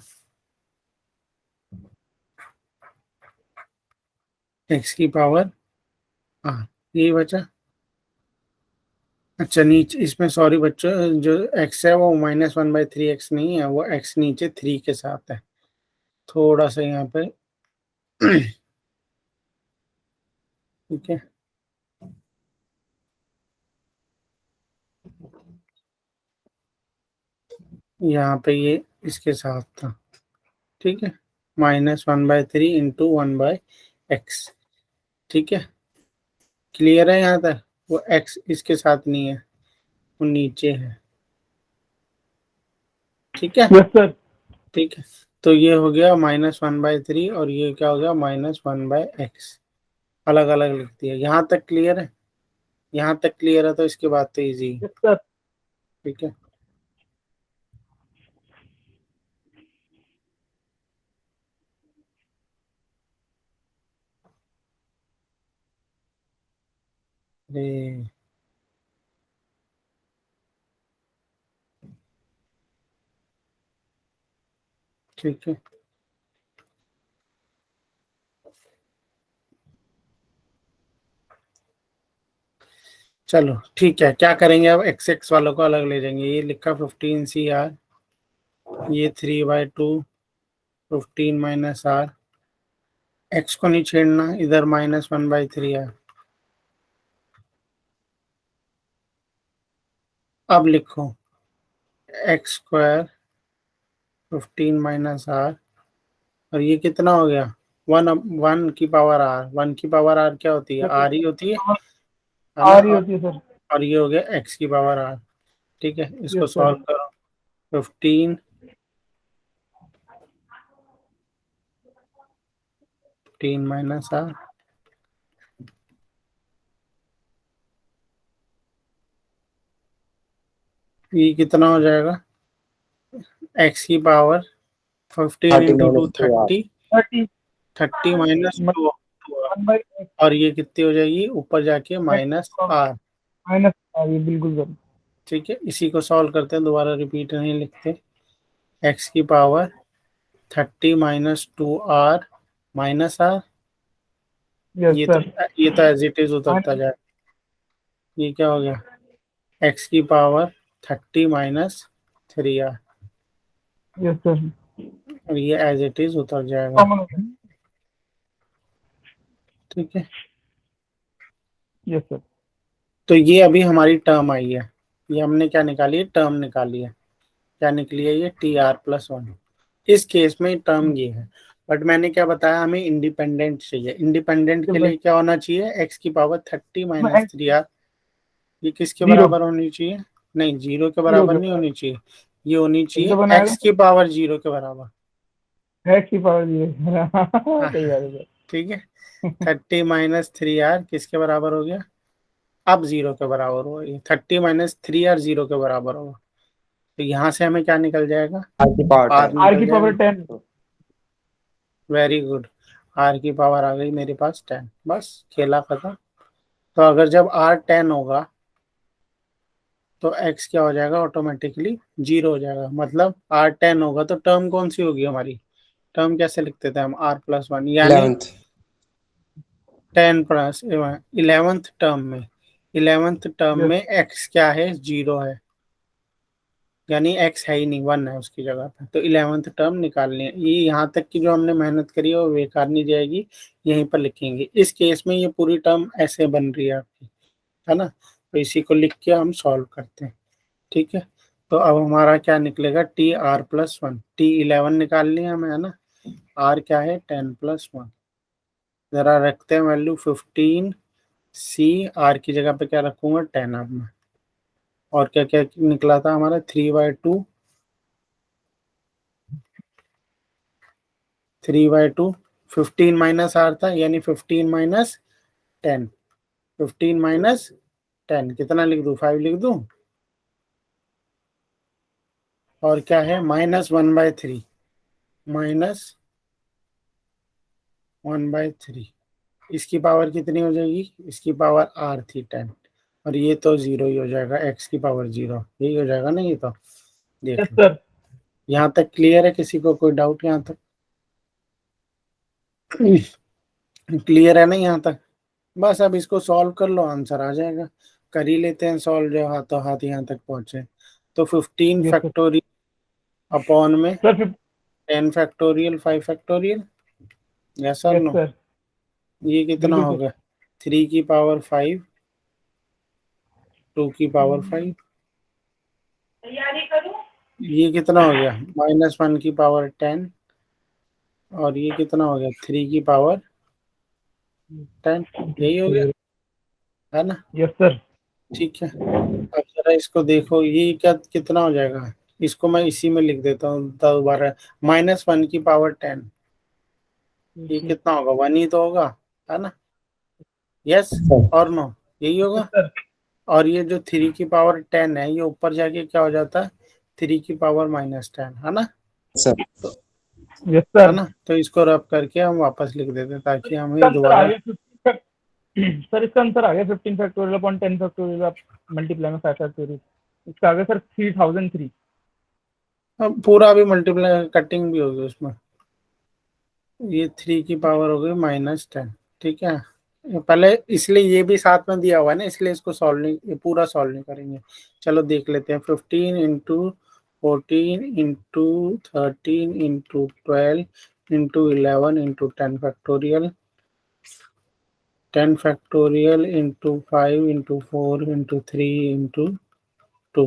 x की पावर r, यही बचा। अच्छा नीचे इसमें, सॉरी बच्चों, जो x है वो -1/3x नहीं है, वो x नीचे 3 के साथ है। थोड़ा सा यहाँ पे ठीक है, यहाँ पे ये इसके साथ था, ठीक है, -1/3 इंटू 1/x, ठीक है, क्लियर है यहाँ तक? वो x इसके साथ नहीं है, वो नीचे है, ठीक है, यस सर। ठीक है। तो ये हो गया -1/3 और ये क्या हो गया -1/x, अलग अलग लिखती है। यहाँ तक क्लियर है? यहाँ तक क्लियर है तो इसके बाद तो इजी है, यस सर। ठीक है। अरे ठीक है, चलो ठीक है, क्या करेंगे अब, x वालों को अलग ले जाएंगे। ये लिखा 15 CR, ये 3/2, 15 - r, x को नहीं छेड़ना, इधर -1/3 r। अब लिखो x² 15 - r, और ये कितना हो गया, 1 1 की पावर r क्या होती है, r ही होती है आ ना, रही होती है सर। और ये हो गया x⁻r, ठीक है। इसको यस सर। सॉल्व करो, 15 -r, ये कितना हो जाएगा, x⁻, 15 30 इंटू 2 - 2r 30, 30 30 -2, वन और ये कितनी हो जाएगी ऊपर जाके -r, माइनस आ रही है, बिल्कुल सर। ठीक है। इसी को सॉल्व करते हैं, दोबारा रिपीट नहीं लिखते। x⁻, 30 -2r -r, यस ये तो सर। ये तो एज इट इज उतरता माइनस। जाए। ये क्या हो गया, x⁻, 30 -3r, यस सर। और ये एज इट इज उतर जाएगा, कॉमन हो गया। ठीक है। Yes sir. तो ये अभी हमारी टर्म आई है, ये हमने क्या निकाली है, टर्म निकाली है। क्या निकली है ये, TR+1। इस केस में टर्म ये है, बट मैंने क्या बताया, हमें इंडिपेंडेंट चाहिए। इंडिपेंडेंट के लिए क्या होना चाहिए, x⁻, 30 -3r, ये किसके जीरो। बराबर होनी चाहिए, नहीं 0 के जीरो बराबर के नहीं होनी चाहिए, ये होनी कैसे चाहिए बनाएगा? x⁻0 के बराबर। एक्स की पावर जीरो। हाँ, सही बात है ठीक है, 30 -3r किसके बराबर हो गया, अब 0 के बराबर होगा, ये 30 -3r 0 के बराबर होगा। तो यहाँ से हमें क्या निकल जाएगा, r की पावर r 10 सर। आर निकल की पावर जाएगा। 10। वेरी गुड, r की पावर आ गई मेरे पास 10, बस खेला खत्म। तो अगर जब r 10 होगा तो x क्या हो जाएगा, ऑटोमेटिकली 0 हो जाएगा। मतलब r 10 होगा तो टर्म कौन सी होगी हमारी, टर्म कैसे लिखते थे हम, r+1, यानी 11th 10 प्लस 11th टर्म में, 11th टर्म यस। में x क्या है, 0 है, यानी x है ही नहीं, 1 है उसकी जगह पे। तो 11th टर्म निकालनी है। ये यहाँ तक की जो हमने मेहनत करी है वो बेकार नहीं जाएगी, यहीं पर लिखेंगे। इस केस में ये पूरी टर्म ऐसे बन रही है आपकी, है ना। तो इसी को लिख के हम सॉल्व करते हैं, ठीक है। तो अब हमारा क्या निकलेगा, TR+1, T11 निकाल लिया हमें, है ना, R क्या है 10+1, जरा रखते हैं वैल्यू 15C, R की जगह पे क्या रखूंगा 10 अब मैं। और क्या क्या निकला था हमारा, 3/2, 3/2, 15 - r था, यानी 15 - 10, 15 - 10 कितना लिख दूं, 5 लिख दूं। और क्या है, -1/3, -1/3, इसकी पावर कितनी हो जाएगी, इसकी पावर r थी 10, और ये तो 0 ही हो जाएगा, x की पावर 0, यही हो जाएगा ना ये तो। यस देख लो, सर। यहाँ तक क्लियर है, किसी को कोई डाउट यहाँ तक, क्लियर है ना यहाँ तक। बस अब इसको सॉल्व कर लो, आंसर आ जाएगा। कर ही लेते हैं सॉल्व, जो हाथों हाथ यहाँ तक पहुंचे। तो 15 यस सर। फैक्टोरियल अपॉन में सर 10 फैक्टोरियल, 5 फैक्टोरियल, यस और यस नो? सर। ये कितना बिल्कुल हो सर। गया? 3 की पावर 5, 2 की पावर 5, ये कितना हो गया? -1 की पावर 10, और ये कितना हो गया? 3 की पावर 10, यही हो गया, है ना? Yes sir. ठीक है, अब जरा इसको देखो, ये क्या कितना हो जाएगा? इसको मैं इसी में लिख देता हूँ दोबारा, -1 की पावर 10, ये कितना होगा? 1 ही तो होगा, है ना? यस और नो? यही यस होगा। सर। और ये जो 3 की पावर 10 है, ये ऊपर जाके क्या हो जाता है? 3 की पावर -10, है ना? सर। तो यस है सर। ना, तो इसको रब करके हम वापस लिख देते हैं ताकि इसका हमें आंसर आ दोबारा। गया 15 सर, इसका आंसर आ गया 15 फैक्टोरियल अपॉन 10 फैक्टोरियल, आप मल्टीप्लाई में 5 फैक्टोरियल, इसका आ गया सर 3003। अब पूरा अभी मल्टीप्लाई कटिंग भी होगी उसमें। ये 3 की पावर हो गई -10, ठीक है। ये पहले इसलिए ये भी साथ में दिया हुआ है ना, इसलिए इसको सॉल्व नहीं, ये पूरा सॉल्व नहीं करेंगे। चलो देख लेते हैं। 15 × 14 × 13 × 12 × 11 × 10 फैक्टोरियल, 10 फैक्टोरियल × 5 × 4 × 3 × 2,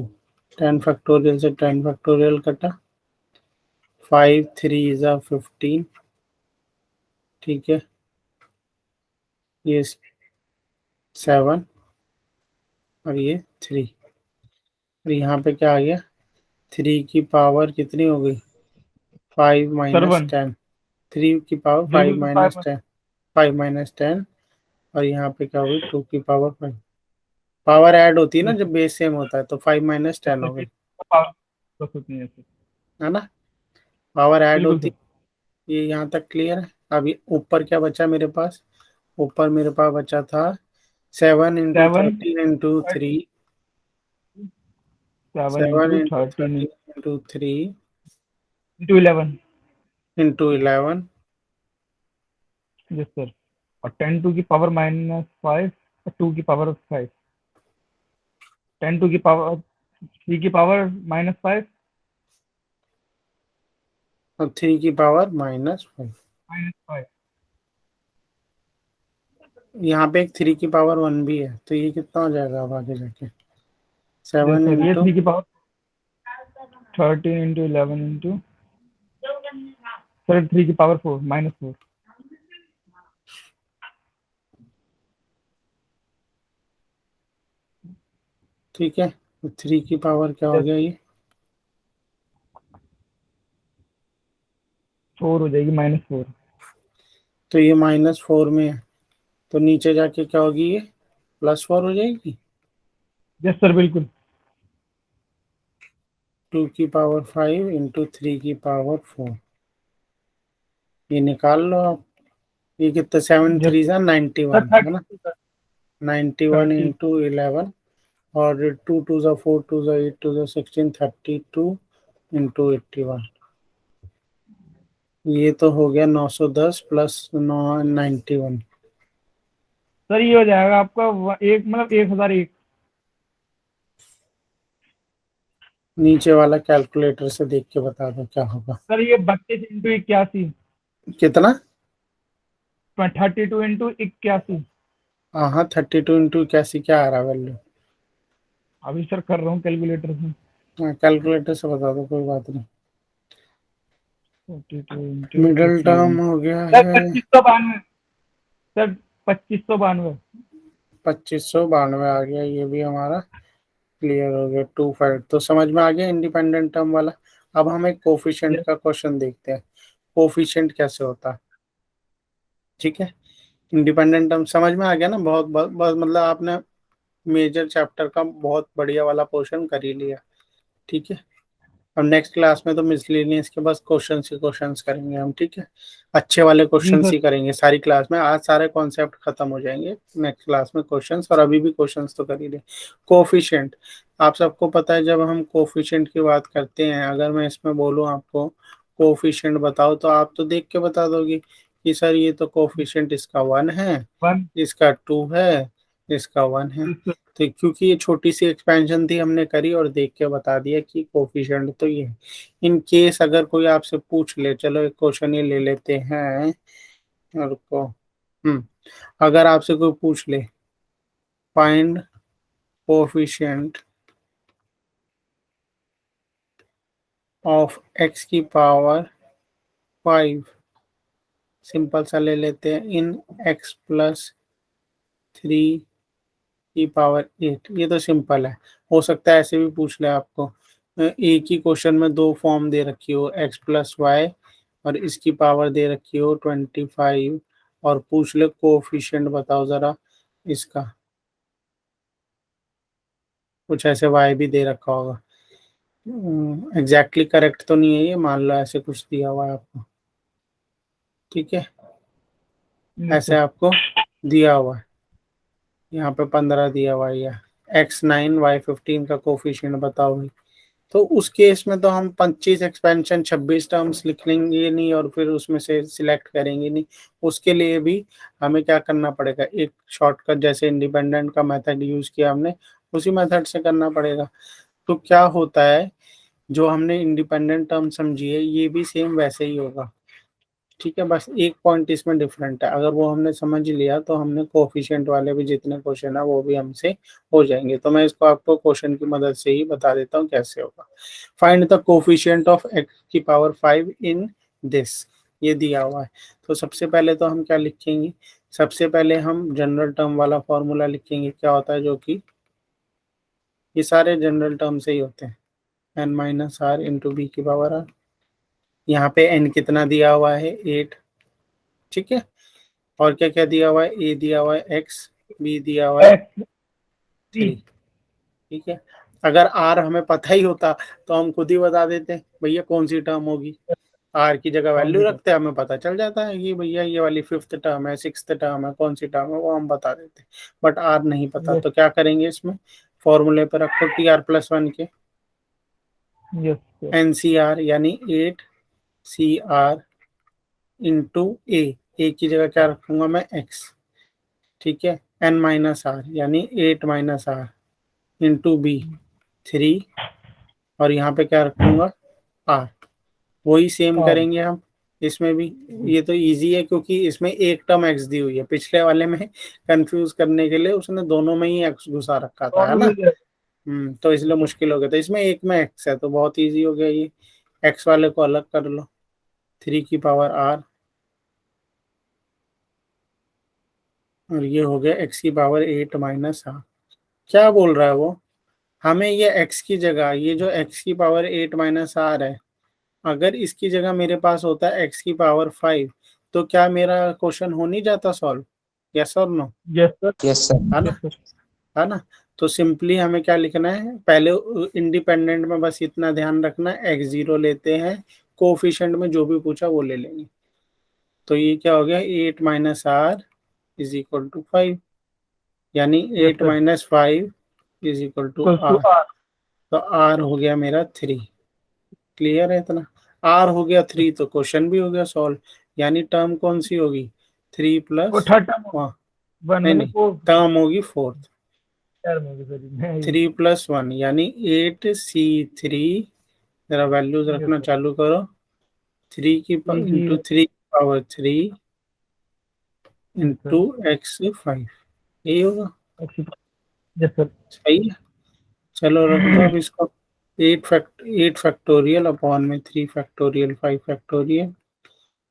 10 फैक्टोरियल से 10 फैक्टोरियल कटा, 5 3 × 15, ठीक है। ये 7 और ये 3, और यहाँ पे क्या आ गया? 3 की पावर कितनी हो गई? 5 सर माइनस 1। टेन 3 की पावर 5 बिल्कुल माइनस 10, 5 - 10, और यहाँ पे क्या होगी? 2 की पावर 5। पावर ऐड होती है ना जब बेस सेम होता है, तो 5 - 10 हो गई, बस उतनी है सर। है ना? पावर ऐड बिल्कुल होती। सर। ये यहाँ तक क्लियर है। अभी ऊपर क्या बचा मेरे पास? ऊपर मेरे पास बचा था 7 7 × 13 × 3, 7 7 इंटू × 13 13 × 3 इंटू 11। × 11, yes sir. और 10 टू की पावर -5 और 2 की पावर 5, 10 टू की पावर 3 की पावर -5 और 3 की पावर -5। -5। यहाँ पे एक 3 की पावर 1 भी है, तो ये कितना हो जाएगा अब आगे जाके? यस 7 सर, ये इंटू 3 की पावर 13 इंटू 11 इंटू सर 3 की पावर 4 -4। ठीक है, तो 3 की पावर क्या हो यस, गया ये? 4 हो जाएगी -4। तो ये -4 में है, तो नीचे जाके क्या होगी? ये +4 हो जाएगी। यस सर बिल्कुल। 2 की पावर 5 इंटू 3 की पावर 4, ये निकाल लो आप। ये कितना? 7 यस 3 सा सर 91, है ना? 32 सर। 91 30। इंटू 11, और 2 2 सा 4, 2 सा 8, 2 सा 16, 32 इंटू 81। ये तो हो गया 910 प्लस 91। सर ये हो जाएगा आपका एक मतलब 1001। नीचे वाला कैलकुलेटर से देख के बता दो क्या होगा। सर ये 32 इंटू 81, कितना? 32 इंटू 81। हाँ हाँ, 32 इंटू 81 क्या आ रहा वैल्यू? अभी सर कर रहा हूँ कैलकुलेटर से। हाँ, कैलकुलेटर से बता दो, कोई बात नहीं। 32 इंटू मिडिल 81 टर्म हो गया सर है 2592 सर 2592। 2592 आ गया, ये भी हमारा क्लियर हो गया। 2 5 तो समझ में आ गया इंडिपेंडेंट टर्म वाला। अब हम एक कोफिशिएंट यस। का क्वेश्चन देखते हैं, कोफिशिएंट कैसे होता है। ठीक है, इंडिपेंडेंट टर्म समझ में आ गया ना? बहुत बहुत, बहुत मतलब आपने मेजर चैप्टर का बहुत बढ़िया वाला पोर्शन कर ही लिया। ठीक है, और नेक्स्ट क्लास में तो मिसलेनियस के बस क्वेश्चन ही क्वेश्चंस करेंगे हम। ठीक है, अच्छे वाले जी क्वेश्चंस सर। ही करेंगे सारी क्लास में। आज सारे कॉन्सेप्ट खत्म हो जाएंगे, नेक्स्ट क्लास में क्वेश्चंस, और अभी भी क्वेश्चंस तो कर ही रहे। कोफिशिएंट, आप सबको पता है जब हम कोफिशिएंट की बात करते हैं, अगर मैं इसमें बोलूँ आपको कोफिशिएंट बताओ, तो आप तो देख के बता दोगे कि सर ये तो कोफिशिएंट इसका 1 है, 1। इसका 2 है, इसका 1 है। तो क्योंकि ये छोटी सी एक्सपेंशन थी, हमने करी और देख के बता दिया कि कोफिशिएंट तो ये है। इन केस अगर कोई आपसे पूछ ले, चलो एक क्वेश्चन ये ले लेते हैं रुको। अगर आपसे कोई पूछ ले फाइंड कोफिशिएंट ऑफ x की पावर 5, सिंपल सा ले लेते हैं, इन x प्लस 3 की पावर 8, ये तो सिंपल है। हो सकता है ऐसे भी पूछ ले आपको, एक ही क्वेश्चन में दो फॉर्म दे रखी हो, x प्लस वाई और इसकी पावर दे रखी हो 25, और पूछ ले कोफिशिएंट बताओ जरा इसका, कुछ ऐसे y भी दे रखा होगा। एग्जैक्टली करेक्ट तो नहीं है ये, मान लो ऐसे कुछ दिया हुआ है आपको, ठीक है, Yes, ऐसे sir. आपको दिया हुआ है, यहाँ पे 15 दिया हुआ है, x9 y15 का कोफिशिएंट बताओ भाई। तो उस केस में तो हम 25 एक्सपेंशन 26 टर्म्स लिख लेंगे नहीं और फिर उसमें से सिलेक्ट करेंगे नहीं। उसके लिए भी हमें क्या करना पड़ेगा, एक शॉर्टकट जैसे इंडिपेंडेंट का मेथड यूज किया हमने, उसी मेथड से करना पड़ेगा। तो क्या होता है, जो हमने इंडिपेंडेंट टर्म समझी है ये भी सेम वैसे ही होगा, ठीक है, बस एक पॉइंट इसमें डिफरेंट है। अगर वो हमने समझ लिया तो हमने कोफिशिएंट वाले भी जितने क्वेश्चन है वो भी हमसे हो जाएंगे। तो मैं इसको आपको क्वेश्चन की मदद से ही बता देता हूँ कैसे होगा। Find the coefficient of x की पावर 5 इन दिस, ये दिया हुआ है। तो सबसे पहले तो हम क्या लिखेंगे, सबसे पहले हम जनरल टर्म वाला फॉर्मूला लिखेंगे, क्या होता है, जो कि ये सारे जनरल टर्म से ही होते हैं, n minus r into b की पावर आर। यहाँ पे n कितना दिया हुआ है 8, ठीक है, और क्या क्या दिया हुआ है, ए दिया हुआ है x, बी दिया हुआ है X 3, ठीक है। अगर आर हमें पता ही होता तो हम खुद ही बता देते भैया कौन सी टर्म होगी, आर की जगह कौन वैल्यू सी रखते हैं, हमें पता चल जाता है कि भैया ये वाली 5th टर्म है, 6th टर्म है, कौन सी टर्म है वो हम बता देते। बट आर नहीं पता, Yes, तो क्या करेंगे, इसमें फॉर्मूले पर रखो टी आर प्लस 1 के yes, sir. N C r यानी 8 सी आर इंटू ए की जगह क्या रखूंगा मैं एक्स, ठीक है, एन माइनस आर यानी 8 माइनस आर इंटू बी 3, और यहाँ पे क्या रखूंगा आर। वही सेम और करेंगे हम इसमें भी। ये तो इजी है क्योंकि इसमें एक टर्म एक्स दी हुई है, पिछले वाले में कंफ्यूज करने के लिए उसने दोनों में ही एक्स घुसा रखा था, है दोनों ना। में yes, तो इसलिए मुश्किल हो गया, तो इसमें एक में एक्स है तो बहुत इजी हो गया ये। एक्स वाले को अलग कर लो, 3 की पावर आर, और ये हो गया एक्स की पावर 8 माइनस आर। क्या बोल रहा है वो, हमें ये x की जगह, ये जो x की पावर 8 माइनस आर है, अगर इसकी जगह मेरे पास होता है x की पावर 5, तो क्या मेरा क्वेश्चन हो नहीं जाता सॉल्व, यस और no, yes, sir. Yes, sir. है ना, Yes, sir. है ना। तो सिंपली हमें क्या लिखना है, पहले इंडिपेंडेंट में बस इतना ध्यान रखना है, x0 लेते हैं, कोफिशिएंट में जो भी पूछा वो ले लेंगे। तो ये क्या हो गया, 8 minus r is equal to 5, यानी Yes, 8 sir. Minus 5 is equal to Equals to r. R. तो आर हो गया मेरा 3, क्लियर है इतना, आर हो गया 3 तो क्वेश्चन भी हो गया सॉल्व। यानी टर्म कौन सी होगी, 3 वो प्लस थर्ड टर्म वन नहीं में नहीं, वो टर्म होगी 4th, टर्म होगी सॉरी मैं 3+1 यानी 8c3, जरा वैल्यूज yes, रखना sir. चालू करो, 3 की Easy इंटू 3 की power 3 yes, sir. Into x5, यही होगा, Yes, sir. सही है। चलो रख दो अब इसको, 8 फैक्टोरियल अपॉन में 3 फैक्टोरियल 5 फैक्टोरियल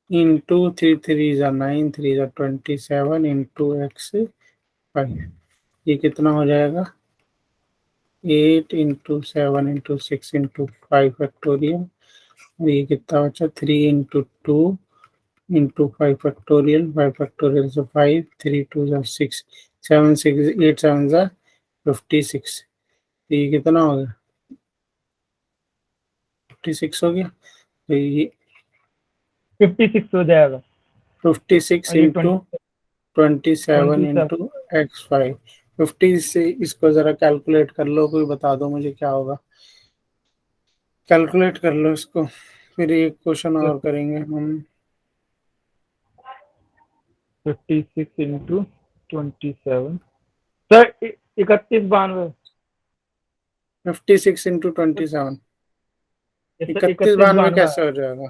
इंटू 3 3 ज़ा 9 3 ज़ा 27 इंटू x5, ये कितना हो जाएगा, 8 इंटू 7 इंटू 6 इंटू 5 फैक्टोरियल, और ये कितना बचा, 3 इंटू 2 इंटू 5 फैक्टोरियल, 5 फैक्टोरियल से 5, 3 2 ज़ा 6, 7 6 8 7 ज़ा 56, तो ये कितना हो गया, 56 हो गया। तो ये 56 हो जाएगा 56 और ये इंटू 27 27 इंटू x5, 50 से इसको जरा कैलकुलेट कर लो, कोई बता दो मुझे क्या होगा, कैलकुलेट कर लो इसको, फिर एक क्वेश्चन yes, और करेंगे हम। 56 into 27 sir 31 92 56 into 27, yes, sir 31 31 92 92 कैसे हो जाएगा,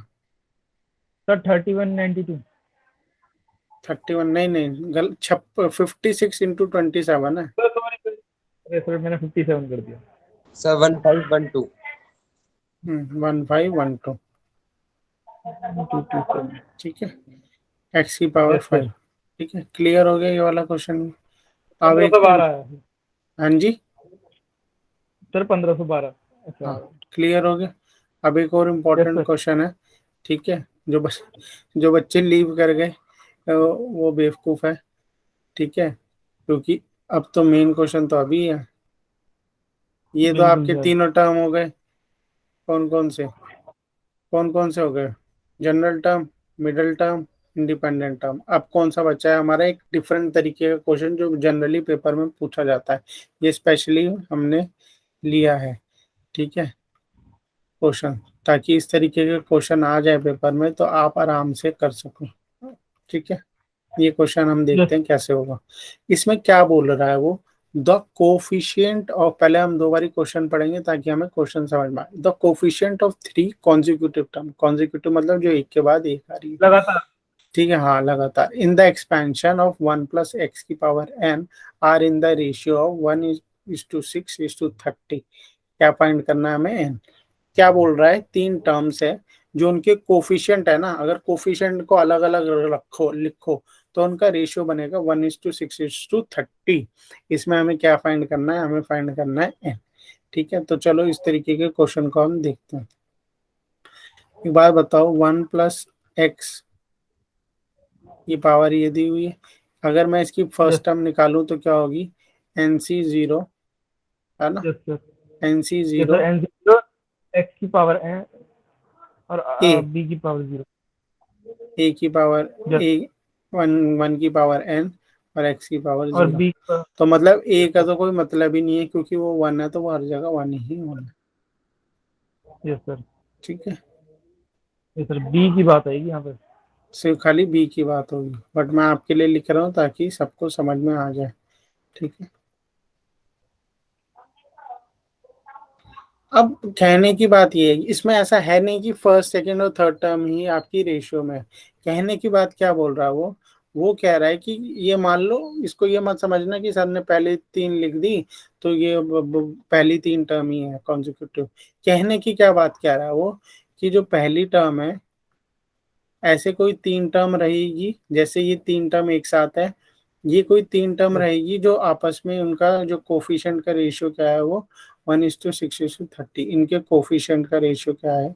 सर 31 92 31 नहीं नहीं गल 56 इंटू 27 है। अरे सर मैंने 57 कर दिया। सर 1512। 1512 227। ठीक है, x की पावर Yes, sir. 5। ठीक है, क्लियर हो गया ये वाला क्वेश्चन। अब एक 1512 है हाँ जी सर, 1512। अच्छा। हाँ क्लियर हो गया। अब एक और Yes, इम्पोर्टेंट sir. क्वेश्चन है। ठीक है, जो बच्चे लीव कर गए वो बेवकूफ़ है। ठीक है, क्योंकि अब तो मेन क्वेश्चन तो अभी है। ये तो बिल्कुल आपके सर। तीनों टर्म हो गए। कौन कौन से हो गए? General term, middle term, independent term. अब कौन सा बचा है हमारा एक डिफरेंट तरीके का क्वेश्चन जो जनरली पेपर में पूछा जाता है, ये स्पेशली हमने लिया है। ठीक है, क्वेश्चन, ताकि इस तरीके के क्वेश्चन आ जाए पेपर में तो आप आराम से कर सको। ठीक है, ये क्वेश्चन हम Yes. देखते हैं कैसे होगा। इसमें क्या बोल रहा है वो, द कोफिशिएंट ऑफ, पहले हम दो बारी क्वेश्चन पढ़ेंगे ताकि हमें क्वेश्चन समझ में आए। The coefficient of 3 consecutive term, consecutive मतलब जो एक के बाद एक आ रही है। लगातार। ठीक है, हाँ लगातार। In the expansion of 1 plus X की power n are in the ratio of 1:6:30। क्या फाइंड करना है हमें? n। क्या बोल रहा है, तीन टर्म्स है जो उनके कोफिशिएंट है ना, अगर कोफिशिएंट को अलग अलग रखो लिखो तो उनका रेशियो बनेगा 1:6:30। इसमें हमें क्या फाइंड करना है? हमें फाइंड करना है n। ठीक है, तो चलो इस तरीके के क्वेश्चन को हम देखते हैं। एक बार बताओ, 1 प्लस एक्स ये पावर ये दी हुई है, अगर मैं इसकी फर्स्ट Yes. टर्म निकालूं तो क्या होगी? NC0 है ना, Yes, sir. Yes, NC0 sir. N0 x की पावर n और a b की पावर 0। a की पावर Yes. a 1 की पावर n और x की पावर और 0। b की पावर। तो मतलब a Yes, का sir. तो कोई मतलब ही नहीं है, क्योंकि वो 1 है तो वो हर जगह 1 ही 1 है। Yes, sir. ठीक है, Yes, sir. b की बात आएगी यहाँ पे। सिर्फ खाली b की बात होगी, बट मैं आपके लिए लिख रहा हूँ ताकि सबको समझ में आ जाए। ठीक है, अब कहने की बात ये है, इसमें ऐसा है नहीं कि फर्स्ट सेकंड और थर्ड टर्म ही आपकी रेशियो में है। कहने की बात क्या बोल रहा है वो कह रहा है कि ये मान लो, इसको ये मत समझना कि सर ने पहले 3 लिख दी तो ये पहली 3 टर्म ही है कॉन्जिक्यूटिव। कहने की क्या बात कह रहा है वो, कि जो पहली टर्म है ऐसे कोई 3 टर्म रहेगी, जैसे ये 3 टर्म एक साथ है, ये कोई 3 टर्म Yes. रहेगी जो आपस में उनका जो कोफिशिएंट का रेशियो क्या है वो 1:6:30। इनके कोफिशिएंट का रेशियो क्या है?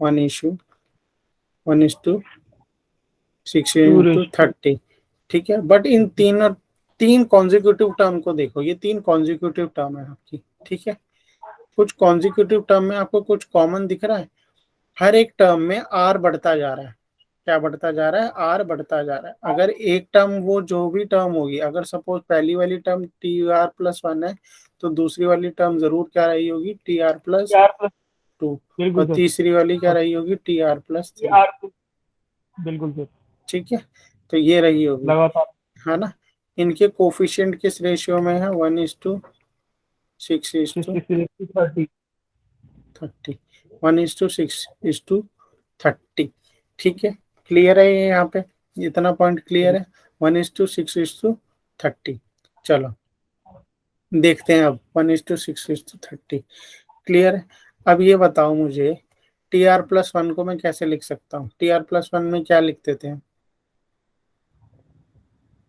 1:6:30। ठीक है, बट इन तीन कॉन्जिक्यूटिव टर्म को देखो, ये 3 कॉन्जिक्यूटिव टर्म है आपकी। ठीक है, कुछ कॉन्जिक्यूटिव टर्म में आपको कुछ कॉमन दिख रहा है? हर एक टर्म में आर बढ़ता जा रहा है। क्या बढ़ता जा रहा है? आर बढ़ता जा रहा है। अगर एक टर्म, वो जो भी टर्म होगी, अगर सपोज पहली वाली टर्म TR+1 है तो दूसरी वाली टर्म जरूर क्या रही होगी? TR+2। और बिल्कुल सर। तीसरी वाली क्या रही होगी? TR+3। बिल्कुल सर। ठीक है, तो ये रही होगी, लगातार। है ना। इनके कोफिशिएंट किस रेशियो में है? 1:6:30। 60 1:6:30। ठीक है, क्लियर है ये यहाँ पे? इतना पॉइंट क्लियर है? 1:6:30। चलो देखते हैं अब 1:6:30। क्लियर है? अब ये बताओ मुझे, TR+1 को मैं कैसे लिख सकता हूँ? TR+1 में क्या लिखते थे?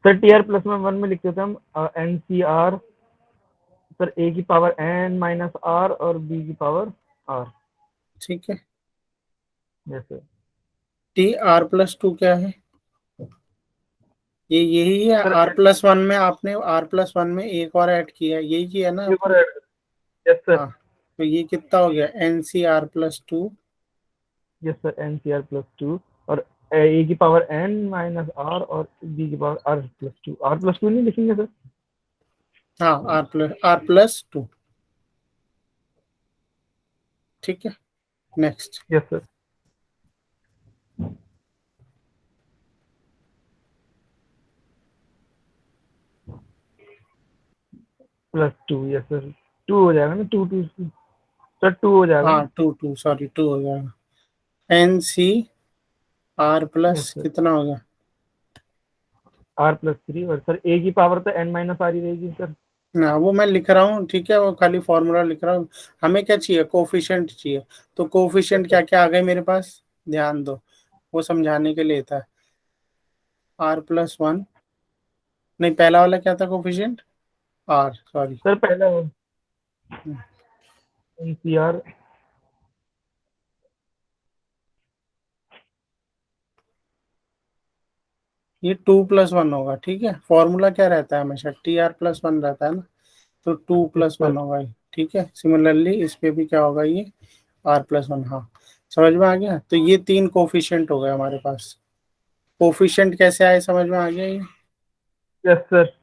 सर TR+1 में लिखते थे हम NCR सर a की पावर n माइनस r और b की पावर r। ठीक है, यस सर। TR+2 क्या है? ये यही है। सर R+1 में आपने R+1 में एक और ऐड किया है, यही किया ना आपने? Yes sir. हाँ, तो ये कितना हो गया? NCR+2। यस सर NCR+2 और a की पावर n माइनस r और b की पावर r+2। r+2 नहीं लिखेंगे सर? हाँ, R+2। ठीक है, next. Yes sir. +2। Yes sir. 2 हो जाएगा ना? 2 सर 2 हो जाएगा हाँ ना? 2 सॉरी 2 हो जाएगा। NCR yes plus sir. कितना हो गया? r+3 और सर a की पावर तो n माइनस r ही रहेगी सर। ना वो मैं लिख रहा हूँ, ठीक है, वो खाली फॉर्मूला लिख रहा हूँ। हमें क्या चाहिए, कोफिशिएंट चाहिए। तो कोफिशिएंट क्या क्या आ गए मेरे पास, ध्यान दो, वो समझाने के लिए था। r+1, नहीं पहला वाला क्या था कोफिशिएंट, r, सॉरी। सर पहला NCR ये 2+1 होगा, ठीक है। फॉर्मूला क्या रहता है हमेशा, TR+1 रहता है ना, तो two yes plus sir. One होगा ये, ठीक है। सिमिलरली इस पे भी क्या होगा, ये r+1, हाँ समझ में आ गया। तो ये तीन कोफिशिएंट हो गए हमारे पास। कोफिशिएंट कैसे आए, समझ में आ गया ये यस सर।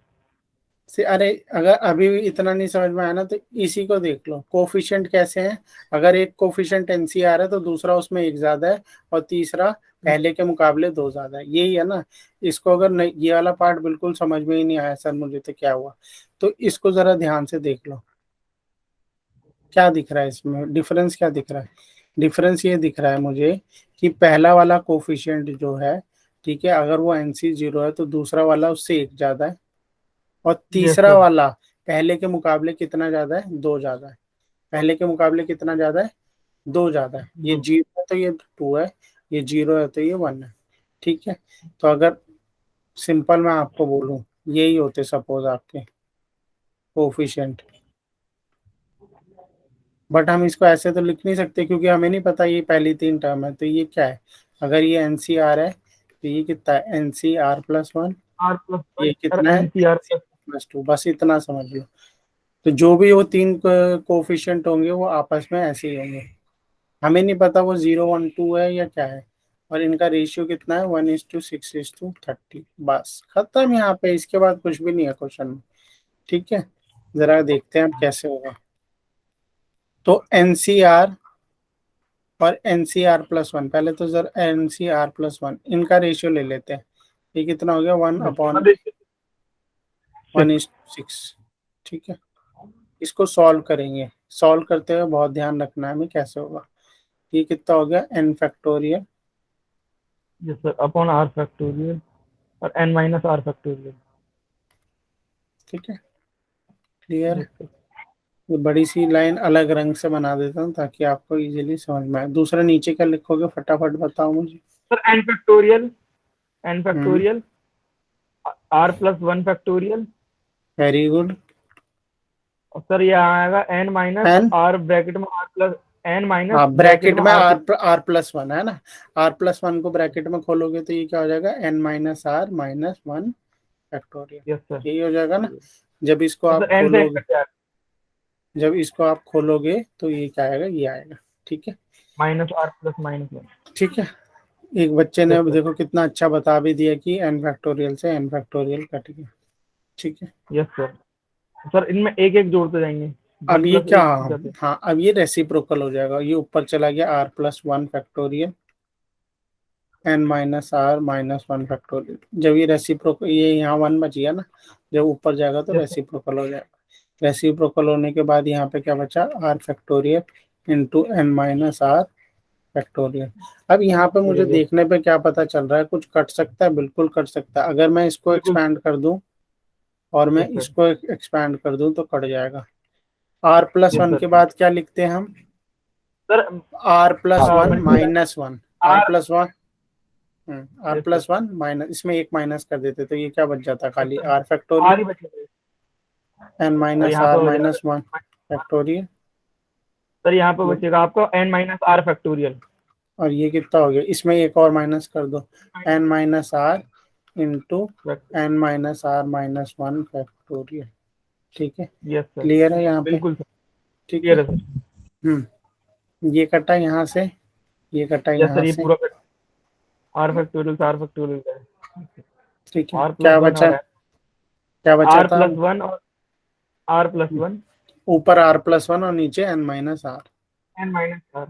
से। अरे अगर अभी भी इतना नहीं समझ में आया ना, तो इसी को देख लो, कोफिशिएंट कैसे हैं। अगर एक कोफिशिएंट NCR है तो दूसरा उसमें एक ज्यादा है, और तीसरा पहले के मुकाबले दो ज्यादा है, यही है ना। इसको अगर नहीं, ये वाला पार्ट बिल्कुल समझ में ही नहीं आया सर मुझे, तो क्या हुआ। तो इसको जरा ध्यान से देख लो, क्या दिख रहा है इसमें, डिफरेंस क्या दिख रहा है। डिफरेंस ये दिख रहा है मुझे कि पहला वाला कोफिशिएंट जो है, ठीक है, अगर वो NC0 है तो दूसरा वाला उससे एक ज्यादा है, और यस तीसरा सर। वाला पहले के मुकाबले कितना ज्यादा है, दो ज्यादा है। पहले के मुकाबले कितना ज्यादा है, दो ज्यादा है। ये दो। 0 है तो ये 2 है, ये 0 है तो ये 1 है, ठीक है। तो अगर सिंपल मैं आपको बोलूं, यही होते सपोज आपके कोफिशिएंट। बट हम इसको ऐसे तो लिख नहीं सकते, क्योंकि हमें नहीं पता ये पहली तीन टर्म है, तो ये क्या है। अगर ये NCR है तो ये कितना है, NCR+1। r+1 ये और कितना है, NCR NC+2, बस इतना समझ लो। तो जो भी वो तीन कोफिशिएंट होंगे वो आपस में ऐसे ही होंगे। हमें नहीं पता वो 0, 1, 2 है या क्या है। और इनका रेशियो कितना है, 1:6:30, बस खत्म। यहाँ पे इसके बाद कुछ भी नहीं है क्वेश्चन में, ठीक है। जरा देखते हैं अब कैसे होगा। तो NCR और NCR+1, पहले तो जरा NCR+1 इनका रेशियो ले लेते हैं। ये कितना हो गया, 1/1:6, ठीक है। इसको सॉल्व करेंगे, सॉल्व करते हुए बहुत ध्यान रखना है हमें कैसे होगा। ये कितना हो गया, n factorial, yes sir upon r factorial और n माइनस r फैक्टोरियल। ठीक है, क्लियर है। Yes sir. ये बड़ी सी लाइन अलग रंग से बना देता हूँ ताकि आपको इजीली समझ में आए। दूसरा नीचे क्या लिखोगे, फटाफट बताओ मुझे। Sir n hmm, factorial r+1 factorial very good. और सर ये आएगा n minus N, r bracket में r प्लस n माइनस हाँ ब्रैकेट ब्रैकेट में में r R+1 है ना। R+1 को ब्रैकेट में खोलोगे तो ये क्या हो जाएगा, N-R-1 फैक्टोरियल, यस सर। यही हो जाएगा ना। जब इसको और आप सर n से n खोलोगे, कट जाएगा जब इसको आप खोलोगे तो ये क्या आएगा, ये आएगा, ठीक है। -r+-1। ठीक है, एक बच्चे ने यस अब सर। देखो कितना अच्छा बता भी दिया कि N फैक्टोरियल से N फैक्टोरियल कट गया, ठीक है। Yes sir. सर इनमें एक एक जोड़ते जाएंगे अब वन ये प्लस क्या, एक जाते। हाँ अब ये रेसिप्रोकल हो जाएगा, ये ऊपर चला गया R+1 फैक्टोरियल, N-R-1 फैक्टोरियल। जब ये रेसिप्रोकल, ये यहाँ 1 बच गया ना, जब ऊपर जाएगा तो यस सर। रेसिप्रोकल हो जाएगा। रेसिप्रोकल होने के बाद यहाँ पे क्या बचा, R फैक्टोरियल × N-R फैक्टोरियल। अब यहाँ पे मुझे यस देखने पे क्या पता चल रहा है, कुछ कट सकता है, बिल्कुल कट सकता है। अगर मैं इसको बिल्कुल। एक्सपैंड कर दूं और मैं यस सर। इसको एक्सपैंड कर दूं तो कट जाएगा। R+1 यस के सर। बाद क्या लिखते हैं हम, sir r plus one multiply minus one r r। Plus one r yes sir. Plus one minus, इसमें एक माइनस कर देते तो ये क्या बच जाता, यस खाली सर R r फैक्टोरियल, ही बचेगा। N और माइनस यहाँ पे आर हो जाएगा माइनस वन फैक्टोरियल। सर यहाँ पे बचेगा आपका n माइनस r फैक्टोरियल। और ये कितना हो गया, इसमें एक और माइनस कर दो, N-R इंटू N-R-1 ठीक है। Yes sir. क्लियर है यहाँ पे, बिल्कुल सर। ठीक है। क्लियर है सर। ये कटा यहाँ से, ये कटा यस यहाँ सर ये से, पूरा r फैक्टोरियल से r फैक्टोरियल का है। ठीक है। r प्लस क्या वन बचा, और क्या बचा r था, प्लस वन और r+1 ऊपर R+1 और नीचे N-R, n माइनस r।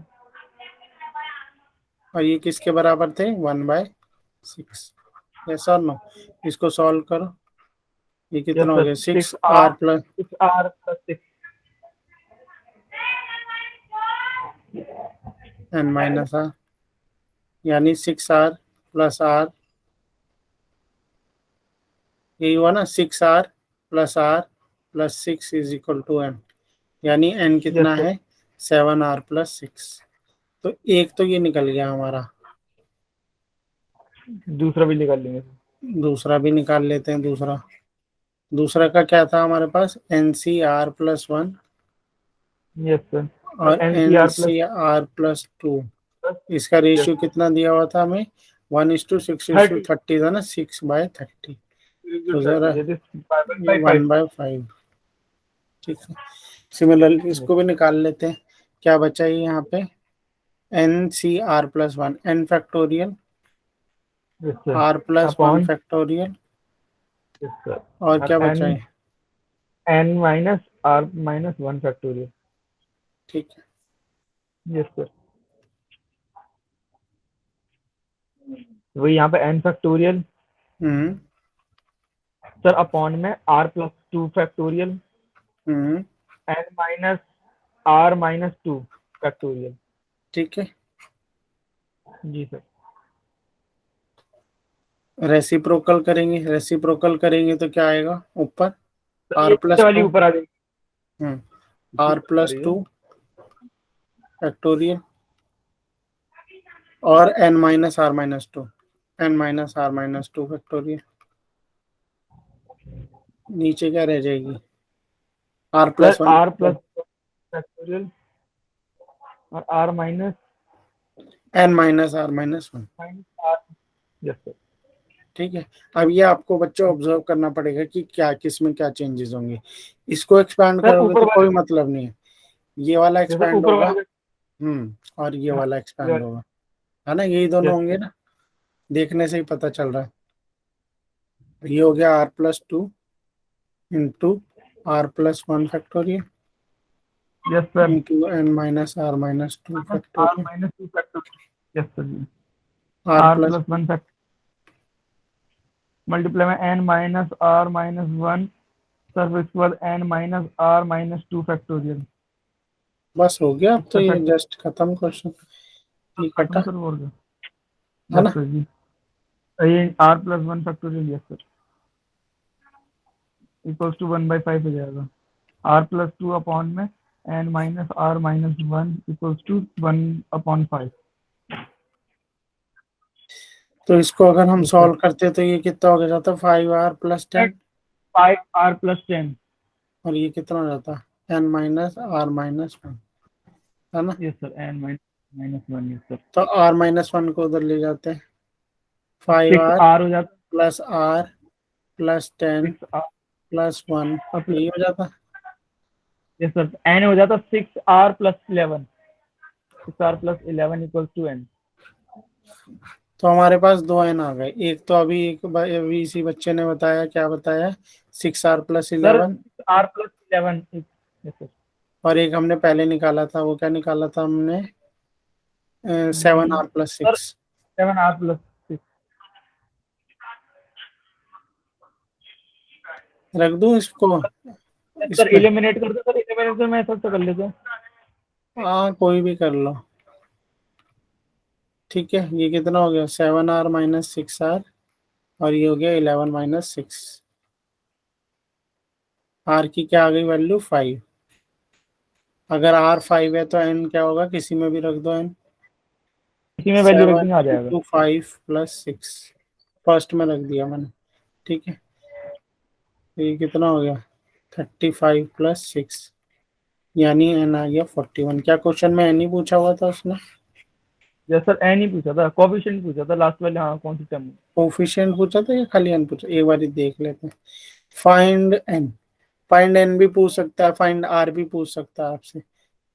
और ये किसके बराबर थे, 1/6, यस और नो। इसको सॉल्व करो, ये यस कितना हो सर गया, six six r r plus 6r+6 N-R, यानी 6R + R यही हुआ ना, 6r plus 6 is equal to n, यानी n कितना Yes, sir. है 7r प्लस 6। तो एक तो ये निकल गया हमारा, दूसरा भी निकाल लेंगे सर। दूसरा भी निकाल लेते हैं। दूसरा का क्या था हमारे पास, NCr प्लस 1 यस सर, और और NCR प्लस NCr प्लस 2। इसका रेशियो कितना दिया हुआ था हमें, 1:6:30 था ना, 6/30। तो जरा ये 1/5, ठीक है। सिमिलरली इसको भी निकाल लेते हैं। क्या बचा ये यहाँ पे, NCr plus 1 n factorial r plus 1 upon factorial, yes sir, और क्या बचा है, n minus r minus 1 factorial. ठीक है। यस सर, वही यहाँ पे n फैक्टोरियल हम्म सर अपॉन में r प्लस 2 फैक्टोरियल हम्म n minus r minus 2 factorial. ठीक है। जी सर, रेसिप्रोकल करेंगे तो क्या आएगा ऊपर, तो r ये प्लस वाली 2, ऊपर आ जाएगी। r प्लस 2 फैक्टोरियल और n-r-2 फैक्टोरियल। नीचे क्या रह जाएगी, r sir plus 1 r plus factorial और r minus n-r-1। r। Yes sir, ठीक है। अब ये आपको बच्चों ऑब्जर्व करना पड़ेगा कि क्या किस में क्या चेंजेस होंगे। इसको एक्सपैंड सर करोगे ऊपर तो कोई वाले, मतलब नहीं है, ये वाला जैसे एक्सपैंड ऊपर होगा, वाले। और ये हाँ, वाला एक्सपैंड होगा, है ना, यही दोनों यस होंगे सर, ना, देखने से ही पता चल रहा है। ये हो गया r+2 into r+1 factorial yes sir, into n-r-2 r factorial minus 2 factorial. Yes sir जी, r r plus plus 1 factor multiply में n minus r minus 1 sir, इसके बाद n minus r minus 2 factorial. बस हो गया, अब तो सर ये फैक्टर जस्ट खत्म क्वेश्चन, ये खत्म कटा, सर, और क्या। है यस ना। सर जी, ये r plus 1 factorial. Yes sir, equals to 1/5 हो जाएगा। r प्लस 2 अपॉन में n minus r minus 1 equals to 1/5। तो इसको अगर हम यस सर, सॉल्व करते तो ये कितना हो गया जाता, 5r प्लस 10, 5r प्लस 10। और ये कितना हो जाता, n-r-1, है ना। Yes sir, n minus 1। Yes sir, तो r-1 को उधर ले जाते हैं, 5r 6r हो जाता प्लस r प्लस है, 10 6r प्लस 1, प्लस। यही हो जाता। यस सर, n हो जाता 6r plus 11, 6r plus 11 equals to n। तो हमारे पास दो n आ गए, एक तो अभी इसी बच्चे ने बताया, क्या बताया, 6r plus sir 11, 6r plus 11। Yes sir, और एक हमने पहले निकाला था, वो क्या निकाला था हमने, 7r plus sir 6। 7r plus 6। रख दूं इसको सर इसमें, एलिमिनेट कर दो सर, एलिमिनेट से मैं सब कर लेते हैं। हाँ कोई भी कर लो, ठीक है। ये कितना हो गया, 7r-6r, और ये हो गया 11-6। r की क्या आ गई वैल्यू, 5। अगर r 5 है तो n क्या होगा, किसी में भी रख दो n, इसी में वैल्यू रख 7 देंगे, आ जाएगा। इंटू 5 प्लस 6, फर्स्ट में रख दिया मैंने, ठीक है। तो ये कितना हो गया, 35 प्लस 6, यानी n आ गया 41। क्या क्वेश्चन में n ही पूछा हुआ था उसने, यस सर, एन ही पूछा था, कोफिशिएंट पूछा था लास्ट वाले। हाँ, कौन सी टर्म। कोफिशिएंट पूछा था या खाली n पूछा, एक बार देख लेते हैं। फाइंड n, फाइंड n भी पूछ सकता है, फाइंड r भी पूछ सकता है आपसे,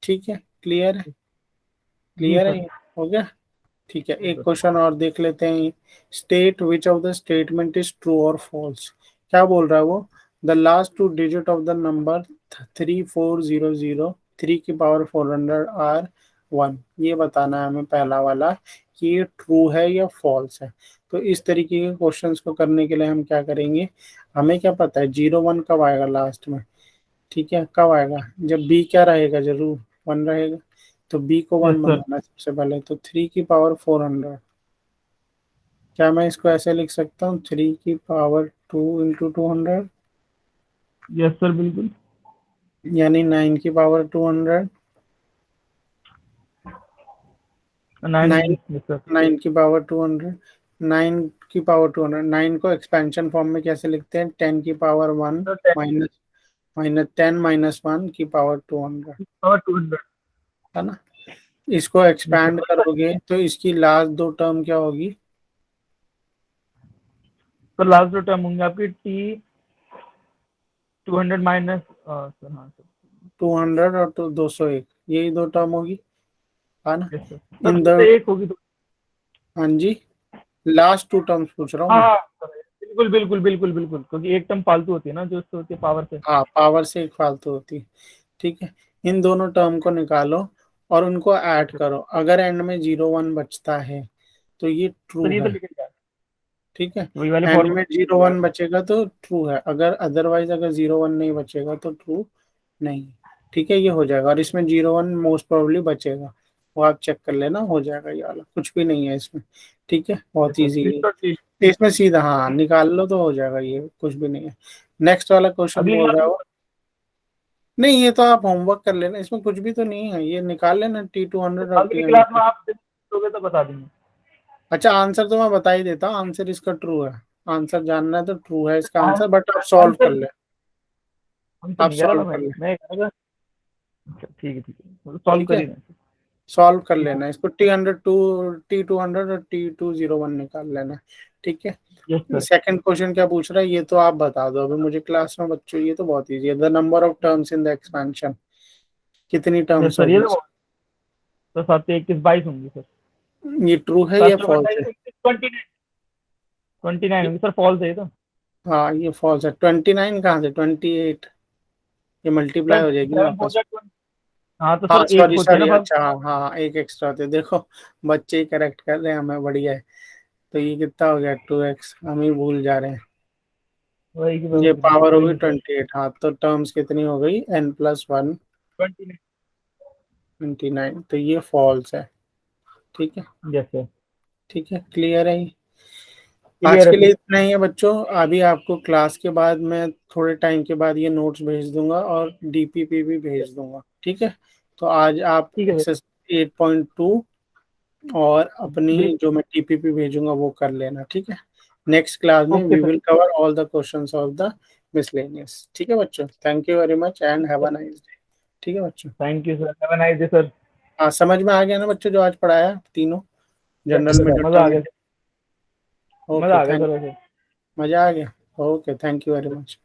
ठीक है। क्लियर है, जी क्लियर है सर। ये? हो गया, ठीक है। जी एक सर, क्वेश्चन और देख लेते हैं। State which of the statement is true और फॉल्स। क्या बोल रहा है वो, the last two digit of the number 3400 3 की पावर 400 आर 1, ये बताना है हमें पहला वाला, कि ये ट्रू है या फॉल्स है। तो इस तरीके के क्वेश्चंस को करने के लिए हम क्या करेंगे, हमें क्या पता है 0 1 कब आएगा लास्ट में, ठीक है, कब आएगा, जब बी क्या रहेगा, जरूर 1 रहेगा। तो बी को यस 1 सर। बनाना है सबसे पहले, तो 3 की पावर 400, क्या मैं इसको ऐसे लिख सकता हूँ, 3 की पावर 2 into 200 यस सर बिल्कुल। यानी 9 की पावर 200, 9 9 यस सर। 9 की पावर 200, 9 की पावर 200, 9 को एक्सपेंशन फॉर्म में कैसे लिखते हैं? 10 की power 1 sir 10 minus minus 10 minus 1 की पावर 200, पावर 200 है ना। इसको यस एक्सपैंड सर। करोगे तो इसकी लास्ट दो टर्म क्या होगी? तो लास्ट जो टर्म होंगे आपकी टी 200 माइनस सर हाँ सर 200 और तो 201, यही दो टर्म होगी, है ना। Yes sir. सर इन दो द से एक होगी तो हाँ जी, लास्ट टू टर्म्स पूछ रहा हूँ हाँ मैं। हाँ सर, बिल्कुल बिल्कुल बिल्कुल बिल्कुल, क्योंकि एक टर्म फालतू होती है ना जो उससे होती है पावर से। हाँ, पावर से एक फालतू होती है, ठीक है। इन दोनों टर्म को निकालो और उनको ऐड करो, अगर एंड में 0 1 बचता है तो ये ट्रू सर ये तो है, लिखे जाए ठीक है। वही वाले एंड में जीरो फॉर्मूले। वन बचेगा तो ट्रू है, अगर अदरवाइज अगर 0 1 नहीं बचेगा तो ट्रू नहीं, ठीक है। ये हो जाएगा और इसमें 0 1 मोस्ट प्रोबेबली बचेगा, वो आप चेक कर लेना, हो जाएगा ये वाला, कुछ भी नहीं है इसमें, ठीक है। बहुत सर इजी है तो ठीक। इसमें, सीधा हाँ निकाल लो तो हो जाएगा, ये कुछ भी नहीं है। नेक्स्ट वाला क्वेश्चन अगली बोल बार रहा हो। नहीं, ये तो आप होमवर्क कर लेना, इसमें कुछ भी तो नहीं है, ये निकाल लेना T200 और अगली क्लास में 300। आप दोगे तो बता देंगे। अच्छा, आंसर तो मैं बता ही देता हूँ, आंसर इसका ट्रू है। आंसर जानना है तो ट्रू है इसका आंसर, बट आप सॉल्व कर आंसर ले, आंसर आप नहीं कह रहा सॉल्व था कर ले, मैं कह रहा था। अच्छा ठीक है सॉल्व ठीक है। करिए ना। सॉल्व कर लेना इसको, T200 और T201 निकाल लेना, ठीक है। Yes sir. सेकंड क्वेश्चन क्या पूछ रहा है ये तो आप बता दो अभी मुझे क्लास में बच्चों, ये तो बहुत इजी है। The number of terms in the expansion, कितनी यस टर्म्स सर ये होगी? तो 7 से 21 22 होंगी सर। ये ट्रू है या 7 से फॉल्स है? 28 29 होंगी सर, फॉल्स है ये तो। हाँ, ये फॉल्स है। 29 कहाँ से? 28, ये मल्टीप्लाई सर हो जाएगी ना 7 4 आपस। 20। हाँ तो हाँ, सर एक सॉरी होती है सॉरी, ना फर्स्ट। अच्छा हाँ हाँ, एक एक्स्ट्रा होते, देखो बच्चे ही करेक्ट कर रहे हैं हमें, बढ़िया है। तो ये कितना हो गया? 2x, हम ही भूल जा रहे हैं। वही की ये वही पावर कोई होगी नहीं सर। 28, हाँ तो टर्म्स कितनी हो गई? n+1 29 29, तो ये फॉल्स है, ठीक है। Yes sir. ठीक है, क्लियर है ये? आज क्लियर है के लिए सर। इतना ही है बच्चों, अभी आपको क्लास के बाद मैं थोड़े टाइम के बाद ये नोट्स भेज दूंगा और डीपीपी भी भेज दूंगा, ठीक है। तो आज आप ठीक है सर एक्सेस 8.2 और अपनी बिल्कुल। जो मैं टीपीपी भेजूंगा वो कर लेना, ठीक है। नेक्स्ट क्लास में okay we sir. Will cover all the questions of the miscellaneous, ठीक है बच्चों। Thank you very much and have a nice day, ठीक है बच्चों। Thank you sir, have a nice day sir. हाँ, समझ में आ गया ना बच्चों जो आज पढ़ाया तीनों जनरल में जो मजा आ टर्म? गया। ओके, मजा आ गया थैंक, सर वैसे। मजा आ गया। Okay, thank you very much.